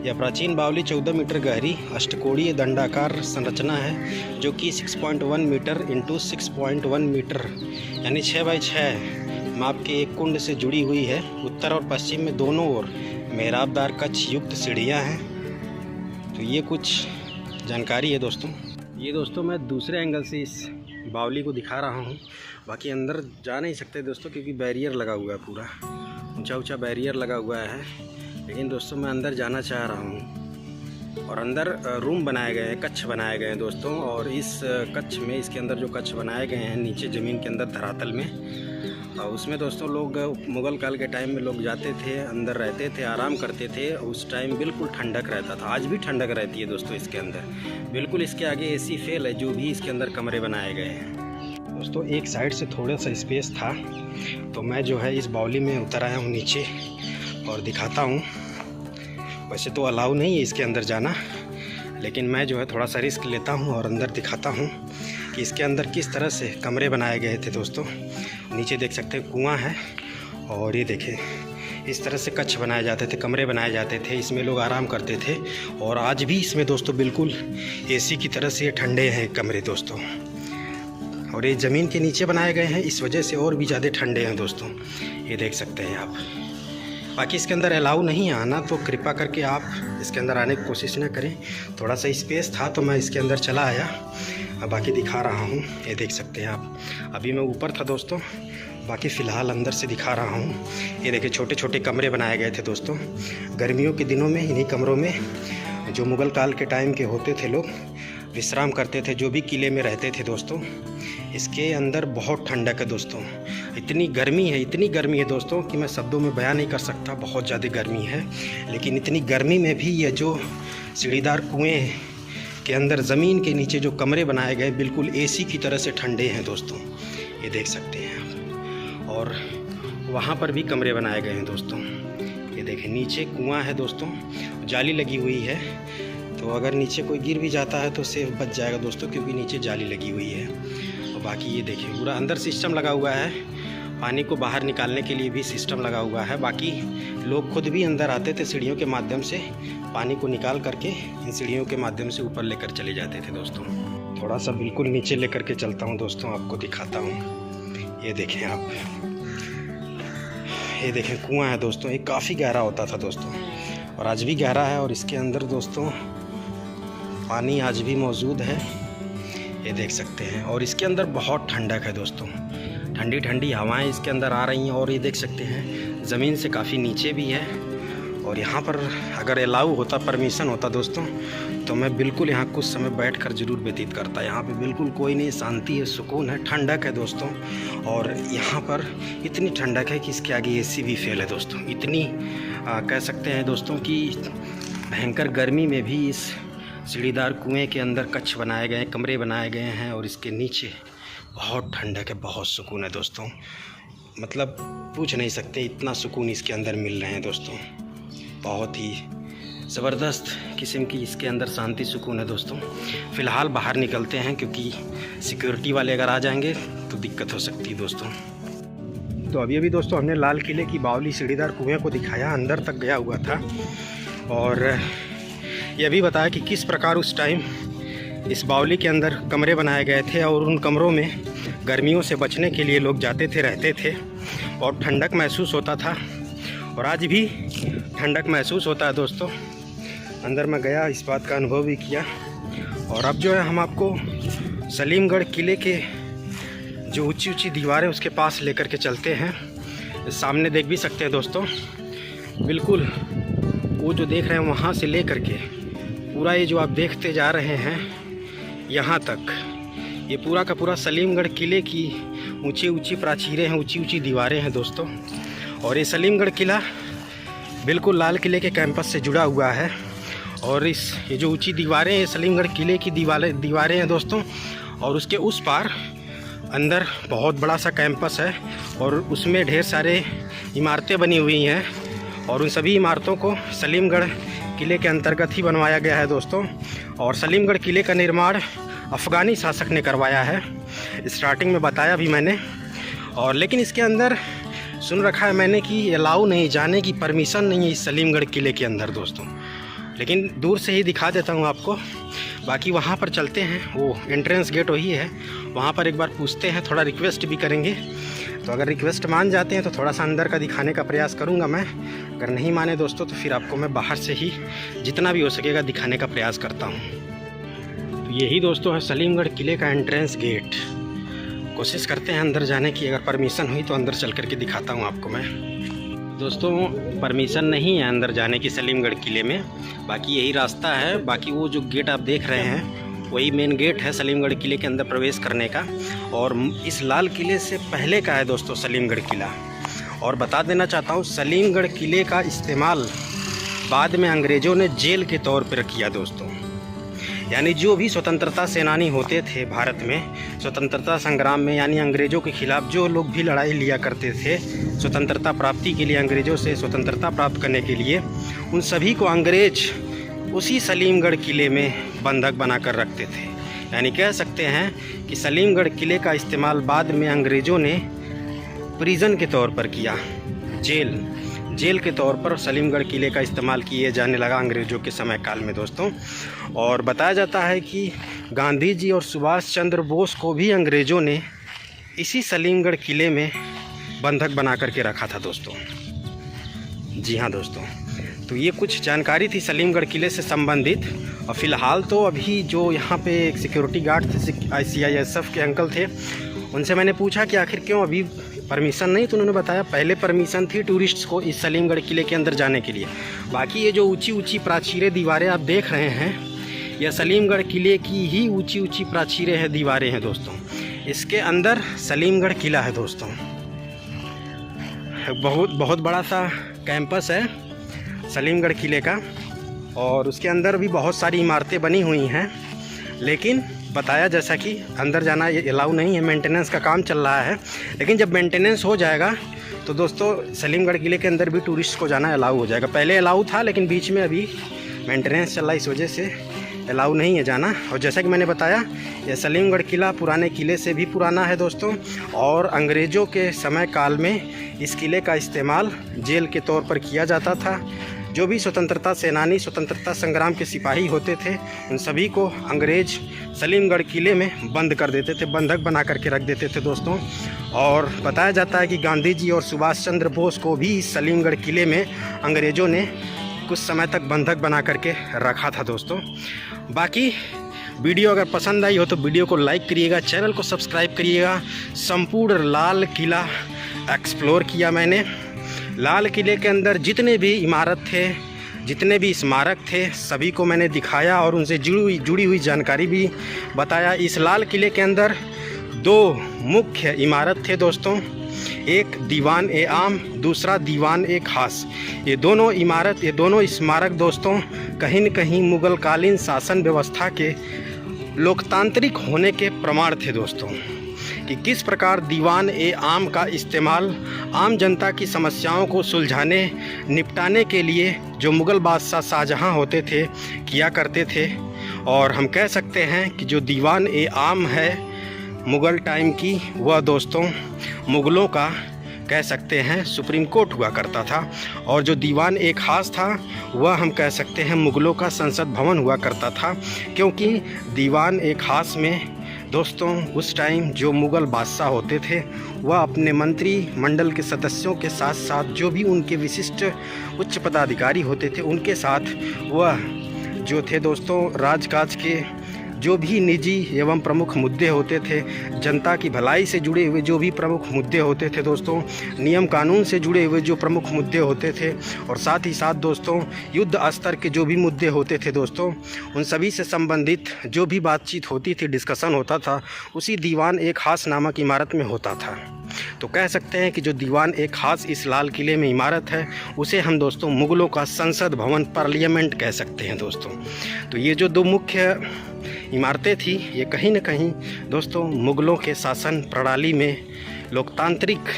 यह प्राचीन बावली 14 मीटर गहरी अष्टकोणीय दंडाकार संरचना है, जो कि 6.1 मीटर इंटू 6.1 मीटर यानी 6 बाई 6 माप के एक कुंड से जुड़ी हुई है। उत्तर और पश्चिम में दोनों ओर मेहराबदार कक्ष युक्त सीढ़ियाँ हैं। तो ये कुछ जानकारी है दोस्तों। ये दोस्तों मैं दूसरे एंगल से इस बावली को दिखा रहा हूँ। बाकी अंदर जा नहीं सकते दोस्तों, क्योंकि बैरियर लगा हुआ है, पूरा ऊंचा ऊंचा बैरियर लगा हुआ है। लेकिन दोस्तों मैं अंदर जाना चाह रहा हूँ। और अंदर रूम बनाए गए हैं, कक्ष बनाए गए हैं दोस्तों। और इस कक्ष में, इसके अंदर जो कक्ष बनाए गए हैं नीचे ज़मीन के अंदर धरातल में, उसमें दोस्तों लोग मुग़ल काल के टाइम में लोग जाते थे, अंदर रहते थे, आराम करते थे। उस टाइम बिल्कुल ठंडक रहता था। आज भी ठंडक रहती है दोस्तों इसके अंदर। बिल्कुल इसके आगे एसी फेल है, जो भी इसके अंदर कमरे बनाए गए हैं दोस्तों। एक साइड से थोड़ा सा स्पेस था, तो मैं जो है इस बावली में उतर आया हूँ नीचे और दिखाता हूँ। वैसे तो अलाउ नहीं है इसके अंदर जाना, लेकिन मैं जो है थोड़ा सा रिस्क लेता हूँ और अंदर दिखाता हूँ कि इसके अंदर किस तरह से कमरे बनाए गए थे दोस्तों। नीचे देख सकते हैं कुआं है, और ये देखें इस तरह से कक्ष बनाए जाते थे, कमरे बनाए जाते थे। इसमें लोग आराम करते थे। और आज भी इसमें दोस्तों बिल्कुल एसी की तरह से ठंडे हैं कमरे दोस्तों। और ये ज़मीन के नीचे बनाए गए हैं, इस वजह से और भी ज़्यादा ठंडे हैं दोस्तों। ये देख सकते हैं आप। बाकी इसके अंदर अलाउ नहीं है आना, तो कृपा करके आप इसके अंदर आने की कोशिश ना करें। थोड़ा सा स्पेस था तो मैं इसके अंदर चला आया। बाकी दिखा रहा हूँ, ये देख सकते हैं आप। अभी मैं ऊपर था दोस्तों, बाकी फ़िलहाल अंदर से दिखा रहा हूँ। ये देखिए छोटे छोटे कमरे बनाए गए थे दोस्तों। गर्मियों के दिनों में इन्हीं कमरों में जो मुग़ल काल के टाइम के होते थे लोग विश्राम करते थे, जो भी किले में रहते थे दोस्तों। इसके अंदर बहुत ठंडक है दोस्तों। इतनी गर्मी है दोस्तों कि मैं शब्दों में बयान नहीं कर सकता। बहुत ज़्यादा गर्मी है, लेकिन इतनी गर्मी में भी ये जो सीढ़ीदार कुएं के अंदर ज़मीन के नीचे जो कमरे बनाए गए बिल्कुल एसी की तरह से ठंडे हैं दोस्तों। ये देख सकते हैं आप। और वहाँ पर भी कमरे बनाए गए हैं दोस्तों। ये देखें नीचे कुआं है दोस्तों, जाली लगी हुई है। तो अगर नीचे कोई गिर भी जाता है तो सेफ बच जाएगा दोस्तों, क्योंकि नीचे जाली लगी हुई है। और बाकी ये देखें पूरा अंदर सिस्टम लगा हुआ है, पानी को बाहर निकालने के लिए भी सिस्टम लगा हुआ है। बाकी लोग खुद भी अंदर आते थे सीढ़ियों के माध्यम से, पानी को निकाल करके इन सीढ़ियों के माध्यम से ऊपर लेकर चले जाते थे दोस्तों। थोड़ा सा बिल्कुल नीचे लेकर के चलता हूँ दोस्तों, आपको दिखाता हूँ। ये देखें आप, ये देखें कुआं है दोस्तों। ये काफ़ी गहरा होता था दोस्तों, और आज भी गहरा है। और इसके अंदर दोस्तों पानी आज भी मौजूद है, ये देख सकते हैं। और इसके अंदर बहुत ठंडक है दोस्तों, ठंडी ठंडी हवाएं इसके अंदर आ रही हैं। और ये देख सकते हैं ज़मीन से काफ़ी नीचे भी है। और यहाँ पर अगर अलाउ होता, परमिशन होता दोस्तों, तो मैं बिल्कुल यहाँ कुछ समय बैठकर ज़रूर व्यतीत करता। यहाँ पे बिल्कुल कोई नहीं, शांति है, सुकून है, ठंडक है दोस्तों। और यहाँ पर इतनी ठंडक है कि इसके आगे एसी भी फेल है दोस्तों। इतनी कह सकते हैं दोस्तों कि भयंकर गर्मी में भी इस सीढ़ीदार कुएं के अंदर कक्ष बनाए गए हैं, कमरे बनाए गए हैं। और इसके नीचे बहुत ठंडक है, बहुत सुकून है दोस्तों। मतलब पूछ नहीं सकते, इतना सुकून इसके अंदर मिल रहे हैं दोस्तों। बहुत ही ज़बरदस्त किस्म की इसके अंदर शांति सुकून है दोस्तों। फ़िलहाल बाहर निकलते हैं, क्योंकि सिक्योरिटी वाले अगर आ जाएंगे तो दिक्कत हो सकती है दोस्तों। तो अभी दोस्तों हमने लाल किले की बावली सीढ़ीदार कुएं को दिखाया, अंदर तक गया हुआ था। और यह भी बताया कि किस प्रकार उस टाइम इस बावली के अंदर कमरे बनाए गए थे। और उन कमरों में गर्मियों से बचने के लिए लोग जाते थे, रहते थे, और ठंडक महसूस होता था। और आज भी ठंडक महसूस होता है दोस्तों। अंदर मैं गया, इस बात का अनुभव भी किया। और अब जो है हम आपको सलीमगढ़ किले के जो ऊंची ऊंची दीवारें उसके पास लेकर के चलते हैं। सामने देख भी सकते हैं दोस्तों, बिल्कुल वो जो देख रहे हैं वहाँ से ले करके पूरा ये जो आप देखते जा रहे हैं यहाँ तक, ये पूरा का पूरा सलीमगढ़ किले की ऊंची ऊंची प्राचीरें हैं, ऊंची ऊंची दीवारें हैं दोस्तों। और ये सलीमगढ़ किला बिल्कुल लाल किले के कैंपस से जुड़ा हुआ है। और ये जो ऊंची दीवारें हैं सलीमगढ़ किले की दीवारें हैं दोस्तों। और उसके उस पार अंदर बहुत बड़ा सा कैंपस है, और उसमें ढेर सारे इमारतें बनी हुई हैं। और उन सभी इमारतों को सलीमगढ़ किले के अंतर्गत ही बनवाया गया है दोस्तों। और सलीमगढ़ किले का निर्माण अफ़गानी शासक ने करवाया है, स्टार्टिंग में बताया भी मैंने। और लेकिन इसके अंदर सुन रखा है मैंने कि अलाउ नहीं, जाने की परमिशन नहीं है इस सलीमगढ़ किले के अंदर दोस्तों। लेकिन दूर से ही दिखा देता हूँ आपको। बाकी वहाँ पर चलते हैं, वो एंट्रेंस गेट वही है, वहाँ पर एक बार पूछते हैं, थोड़ा रिक्वेस्ट भी करेंगे। तो अगर रिक्वेस्ट मान जाते हैं तो थोड़ा सा अंदर का दिखाने का प्रयास करूँगा मैं। अगर नहीं माने दोस्तों तो फिर आपको मैं बाहर से ही जितना भी हो सकेगा दिखाने का प्रयास करता हूँ। तो यही दोस्तों है सलीमगढ़ किले का एंट्रेंस गेट। कोशिश करते हैं अंदर जाने की, अगर परमिशन हुई तो अंदर चल कर के दिखाता हूँ आपको मैं। दोस्तों परमिशन नहीं है अंदर जाने की सलीमगढ़ किले में, बाकी यही रास्ता है। बाकी वो जो गेट आप देख रहे हैं वही मेन गेट है सलीमगढ़ किले के अंदर प्रवेश करने का। और इस लाल किले से पहले का है दोस्तों सलीमगढ़ किला। और बता देना चाहता हूँ सलीमगढ़ किले का इस्तेमाल बाद में अंग्रेज़ों ने जेल के तौर पर किया दोस्तों। यानी जो भी स्वतंत्रता सेनानी होते थे भारत में स्वतंत्रता संग्राम में, यानी अंग्रेज़ों के ख़िलाफ़ जो लोग भी लड़ाई लिया करते थे स्वतंत्रता प्राप्ति के लिए, अंग्रेज़ों से स्वतंत्रता प्राप्त करने के लिए, उन सभी को अंग्रेज़ उसी सलीमगढ़ किले में बंधक बना कर रखते थे। यानी कह सकते हैं कि सलीमगढ़ किले का इस्तेमाल बाद में अंग्रेज़ों ने प्रिजन के तौर पर किया, जेल के तौर पर सलीमगढ़ किले का इस्तेमाल किए जाने लगा अंग्रेज़ों के समय काल में दोस्तों। और बताया जाता है कि गांधी जी और सुभाष चंद्र बोस को भी अंग्रेज़ों ने इसी सलीमगढ़ किले में बंधक बना करके रखा था दोस्तों। जी हाँ दोस्तों, तो ये कुछ जानकारी थी सलीमगढ़ किले से संबंधित। और फ़िलहाल तो अभी जो यहाँ पे एक सिक्योरिटी गार्ड थे, CISF के अंकल थे, उनसे मैंने पूछा कि आखिर क्यों अभी परमिशन नहीं, तो उन्होंने बताया पहले परमिशन थी टूरिस्ट्स को इस सलीमगढ़ किले के अंदर जाने के लिए। बाकी ये जो ऊंची ऊंची प्राचीरें दीवारें आप देख रहे हैं, यह सलीमगढ़ किले की ही ऊंची ऊंची प्राचीरें हैं, दीवारें हैं दोस्तों। इसके अंदर सलीमगढ़ किला है दोस्तों। बहुत बड़ा सा कैंपस है सलीमगढ़ किले का, और उसके अंदर भी बहुत सारी इमारतें बनी हुई हैं। लेकिन बताया जैसा कि अंदर जाना ये अलाउ नहीं है, मेंटेनेंस का काम चल रहा है। लेकिन जब मेंटेनेंस हो जाएगा तो दोस्तों सलीमगढ़ किले के अंदर भी टूरिस्ट को जाना अलाउ हो जाएगा। पहले अलाउ था लेकिन बीच में अभी मेंटेनेंस चल रहा है, इस वजह से अलाउ नहीं है जाना। और जैसा कि मैंने बताया यह सलीमगढ़ किला पुराने किले से भी पुराना है दोस्तों। और अंग्रेज़ों के समय काल में इस किले का इस्तेमाल जेल के तौर पर किया जाता था। जो भी स्वतंत्रता सेनानी, स्वतंत्रता संग्राम के सिपाही होते थे, उन सभी को अंग्रेज़ सलीमगढ़ किले में बंद कर देते थे, बंधक बना करके रख देते थे दोस्तों। और बताया जाता है कि गांधी जी और सुभाष चंद्र बोस को भी इस सलीमगढ़ किले में अंग्रेज़ों ने कुछ समय तक बंधक बना करके रखा था दोस्तों। बाकी वीडियो अगर पसंद आई हो तो वीडियो को लाइक करिएगा, चैनल को सब्सक्राइब करिएगा। संपूर्ण लाल किला एक्सप्लोर किया मैंने। लाल किले के अंदर जितने भी इमारत थे, जितने भी स्मारक थे, सभी को मैंने दिखाया और उनसे जुड़ी हुई जानकारी भी बताया। इस लाल किले के अंदर दो मुख्य इमारत थे दोस्तों, एक दीवान ए आम, दूसरा दीवान ए खास। ये दोनों इमारत, ये दोनों स्मारक दोस्तों कहीं न कहीं मुग़ल कालीन शासन व्यवस्था के लोकतांत्रिक होने के प्रमाण थे दोस्तों, कि किस प्रकार दीवान ए आम का इस्तेमाल आम जनता की समस्याओं को सुलझाने, निपटाने के लिए जो मुग़ल बादशाह शाहजहां होते थे किया करते थे। और हम कह सकते हैं कि जो दीवान ए आम है मुग़ल टाइम की, वह दोस्तों मुग़लों का कह सकते हैं सुप्रीम कोर्ट हुआ करता था। और जो दीवान ए खास था वह हम कह सकते हैं मुग़लों का संसद भवन हुआ करता था। क्योंकि दीवान ए खास में दोस्तों उस टाइम जो मुग़ल बादशाह होते थे वह अपने मंत्री मंडल के सदस्यों के साथ साथ जो भी उनके विशिष्ट उच्च पदाधिकारी होते थे उनके साथ वह जो थे दोस्तों राजकाज के जो भी निजी एवं प्रमुख मुद्दे होते थे, जनता की भलाई से जुड़े हुए जो भी प्रमुख मुद्दे होते थे दोस्तों, नियम कानून से जुड़े हुए जो प्रमुख मुद्दे होते थे, और साथ ही साथ दोस्तों युद्ध स्तर के जो भी मुद्दे होते थे दोस्तों, उन सभी से संबंधित जो भी बातचीत होती थी, डिस्कशन होता था, उसी दीवान ए खास नामक इमारत में होता था। तो कह सकते हैं कि जो दीवान ए खास इस लाल किले में इमारत है उसे हम दोस्तों मुग़लों का संसद भवन, पार्लियामेंट कह सकते हैं दोस्तों। तो ये जो दो मुख्य इमारतें थी ये कहीं न कहीं दोस्तों मुग़लों के शासन प्रणाली में लोकतांत्रिक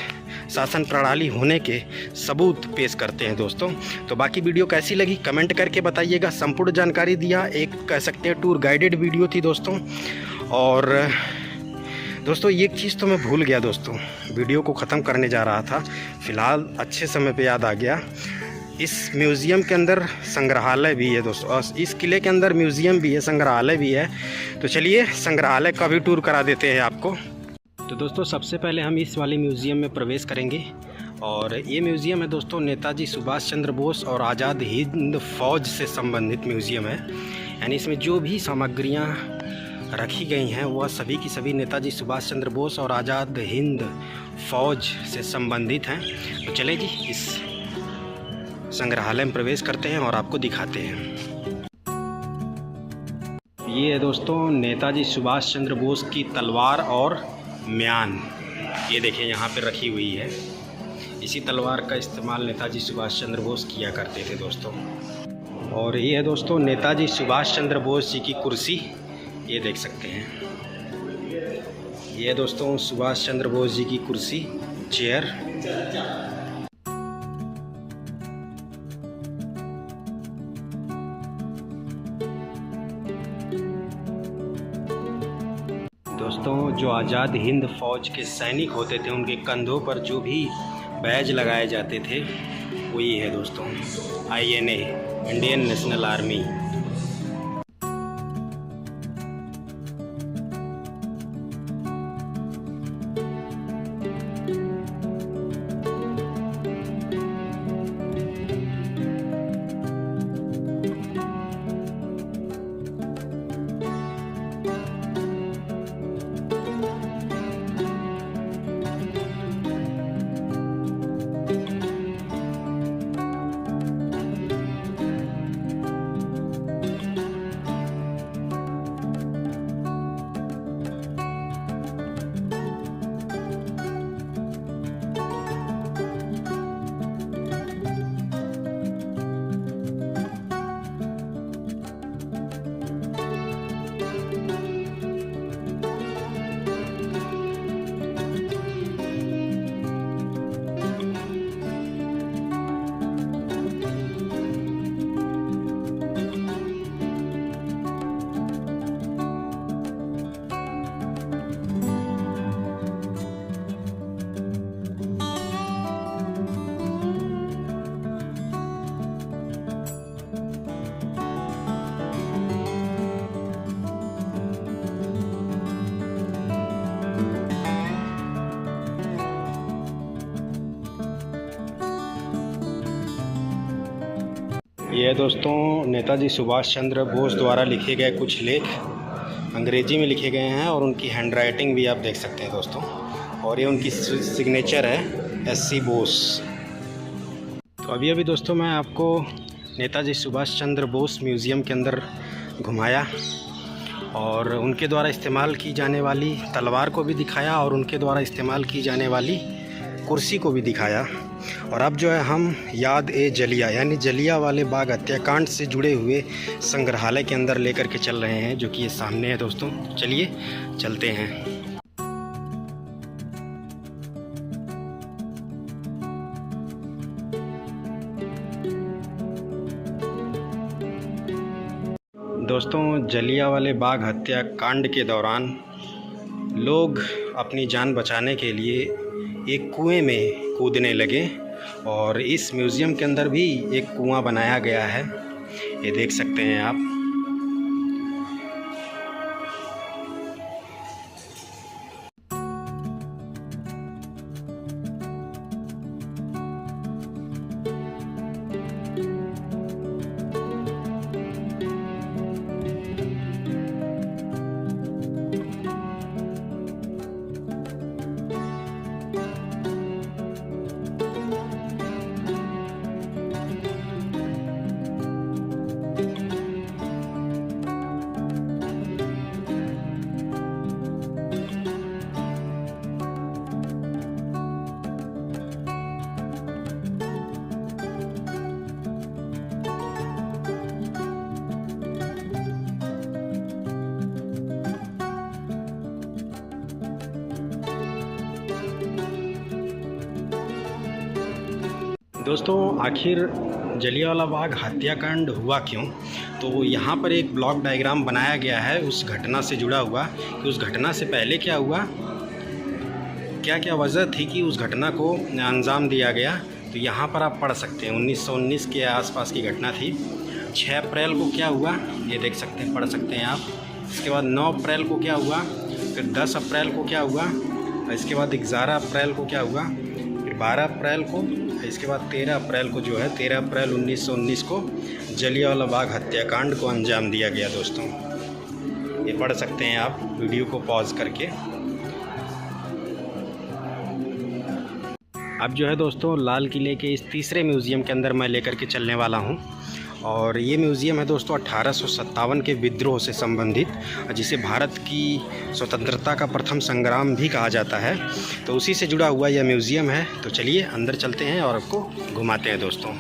शासन प्रणाली होने के सबूत पेश करते हैं दोस्तों। तो बाकी वीडियो कैसी लगी कमेंट करके बताइएगा। संपूर्ण जानकारी दिया, एक कह सकते हैं टूर गाइडेड वीडियो थी दोस्तों। और दोस्तों एक चीज़ तो मैं भूल गया दोस्तों, वीडियो को ख़त्म करने जा रहा था, फ़िलहाल अच्छे समय पे याद आ गया। इस म्यूज़ियम के अंदर संग्रहालय भी है दोस्तों, और इस किले के अंदर म्यूज़ियम भी है, संग्रहालय भी है। तो चलिए संग्रहालय का भी टूर करा देते हैं आपको। तो दोस्तों सबसे पहले हम इस वाले म्यूज़ियम में प्रवेश करेंगे, और ये म्यूज़ियम है दोस्तों नेताजी सुभाष चंद्र बोस और आज़ाद हिंद फ़ौज से संबंधित म्यूज़ियम है। यानी इसमें जो भी सामग्रियाँ रखी गई हैं वह सभी की सभी नेताजी सुभाष चंद्र बोस और आज़ाद हिंद फ़ौज से संबंधित हैं। तो चले जी इस संग्रहालय में प्रवेश करते हैं और आपको दिखाते हैं। ये है दोस्तों नेताजी सुभाष चंद्र बोस की तलवार और म्यान, ये देखिए यहाँ पे रखी हुई है। इसी तलवार का इस्तेमाल नेताजी सुभाष चंद्र बोस किया करते थे दोस्तों। और ये है दोस्तों नेताजी सुभाष चंद्र बोस जी की कुर्सी, ये देख सकते हैं। ये है दोस्तों सुभाष चंद्र बोस जी की कुर्सी, चेयर। दोस्तों जो आज़ाद हिंद फ़ौज के सैनिक होते थे उनके कंधों पर जो भी बैज लगाए जाते थे वो ये है दोस्तों, INA, इंडियन नेशनल आर्मी। ये है दोस्तों नेताजी सुभाष चंद्र बोस द्वारा लिखे गए कुछ लेख, अंग्रेजी में लिखे गए हैं और उनकी हैंडराइटिंग भी आप देख सकते हैं दोस्तों। और ये उनकी सिग्नेचर है SC बोस। तो अभी दोस्तों मैं आपको नेताजी सुभाष चंद्र बोस म्यूज़ियम के अंदर घुमाया और उनके द्वारा इस्तेमाल की जाने वाली तलवार को भी दिखाया और उनके द्वारा इस्तेमाल की जाने वाली कुर्सी को भी दिखाया। और अब जो है हम याद-ए-जलिया यानी जलियांवाला बाग हत्याकांड से जुड़े हुए संग्रहालय के अंदर लेकर के चल रहे हैं, जो कि ये सामने है दोस्तों। चलिए चलते हैं। दोस्तों जलियांवाला बाग हत्याकांड के दौरान लोग अपनी जान बचाने के लिए एक कुएं में कूदने लगे और इस म्यूज़ियम के अंदर भी एक कुआं बनाया गया है, ये देख सकते हैं आप। दोस्तों आखिर जलियांवाला बाग हत्याकांड हुआ क्यों, तो यहाँ पर एक ब्लॉक डायग्राम बनाया गया है उस घटना से जुड़ा हुआ कि उस घटना से पहले क्या हुआ, क्या क्या वजह थी कि उस घटना को अंजाम दिया गया। तो यहाँ पर आप पढ़ सकते हैं 1919 के आसपास की घटना थी। 6 अप्रैल को क्या हुआ ये देख सकते हैं, पढ़ सकते हैं आप। इसके बाद 9 अप्रैल को क्या हुआ, फिर 10 अप्रैल को क्या हुआ, इसके बाद 11 अप्रैल को क्या हुआ, फिर 12 अप्रैल को, इसके बाद 13 अप्रैल को जो है 13 अप्रैल 1919 को जलियांवाला बाग हत्याकांड को अंजाम दिया गया दोस्तों। ये पढ़ सकते हैं आप वीडियो को पॉज करके। अब जो है दोस्तों लाल किले के इस तीसरे म्यूज़ियम के अंदर मैं लेकर के चलने वाला हूँ। और ये म्यूज़ियम है दोस्तों 1857 के विद्रोह से संबंधित, जिसे भारत की स्वतंत्रता का प्रथम संग्राम भी कहा जाता है। तो उसी से जुड़ा हुआ यह म्यूज़ियम है। तो चलिए अंदर चलते हैं और आपको घुमाते हैं दोस्तों।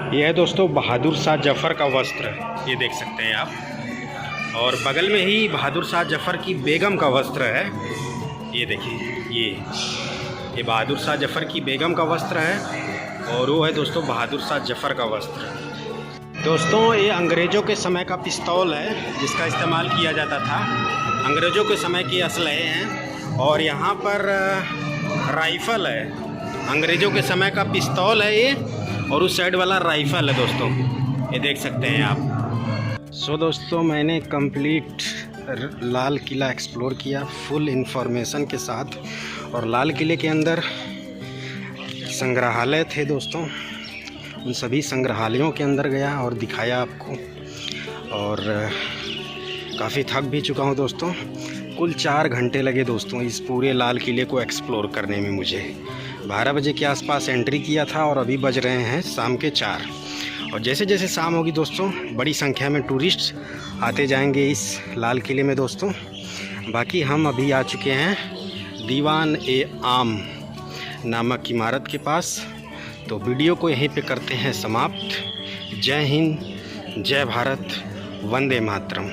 ये है दोस्तों बहादुर शाह जफ़र का वस्त्र, ये देख सकते हैं आप। और बगल में ही बहादुर शाह जफ़र की बेगम का वस्त्र है, ये देखिए। ये बहादुर शाह जफ़र की बेगम का वस्त्र है और वो है दोस्तों बहादुर शाह जफ़र का वस्त्र। दोस्तों ये अंग्रेज़ों के समय का पिस्तौल है जिसका इस्तेमाल किया जाता था। अंग्रेज़ों के समय के असलहे हैं। और यहाँ पर राइफ़ल है, अंग्रेज़ों के समय का पिस्तौल है ये, और उस साइड वाला राइफ़ल है दोस्तों, ये देख सकते हैं आप। सो दोस्तों मैंने कंप्लीट लाल किला एक्सप्लोर किया फुल इन्फॉर्मेशन के साथ। और लाल किले के अंदर संग्रहालय थे दोस्तों, उन सभी संग्रहालयों के अंदर गया और दिखाया आपको। और काफ़ी थक भी चुका हूँ दोस्तों। कुल 4 घंटे लगे दोस्तों इस पूरे लाल किले को एक्सप्लोर करने में। मुझे 12 बजे के आसपास एंट्री किया था और अभी बज रहे हैं शाम के 4। और जैसे जैसे शाम होगी दोस्तों बड़ी संख्या में टूरिस्ट आते जाएंगे इस लाल किले में दोस्तों। बाकी हम अभी आ चुके हैं दीवान-ए-आम नामक इमारत के पास। तो वीडियो को यहीं पे करते हैं समाप्त। जय हिंद, जय भारत, वंदे मातरम।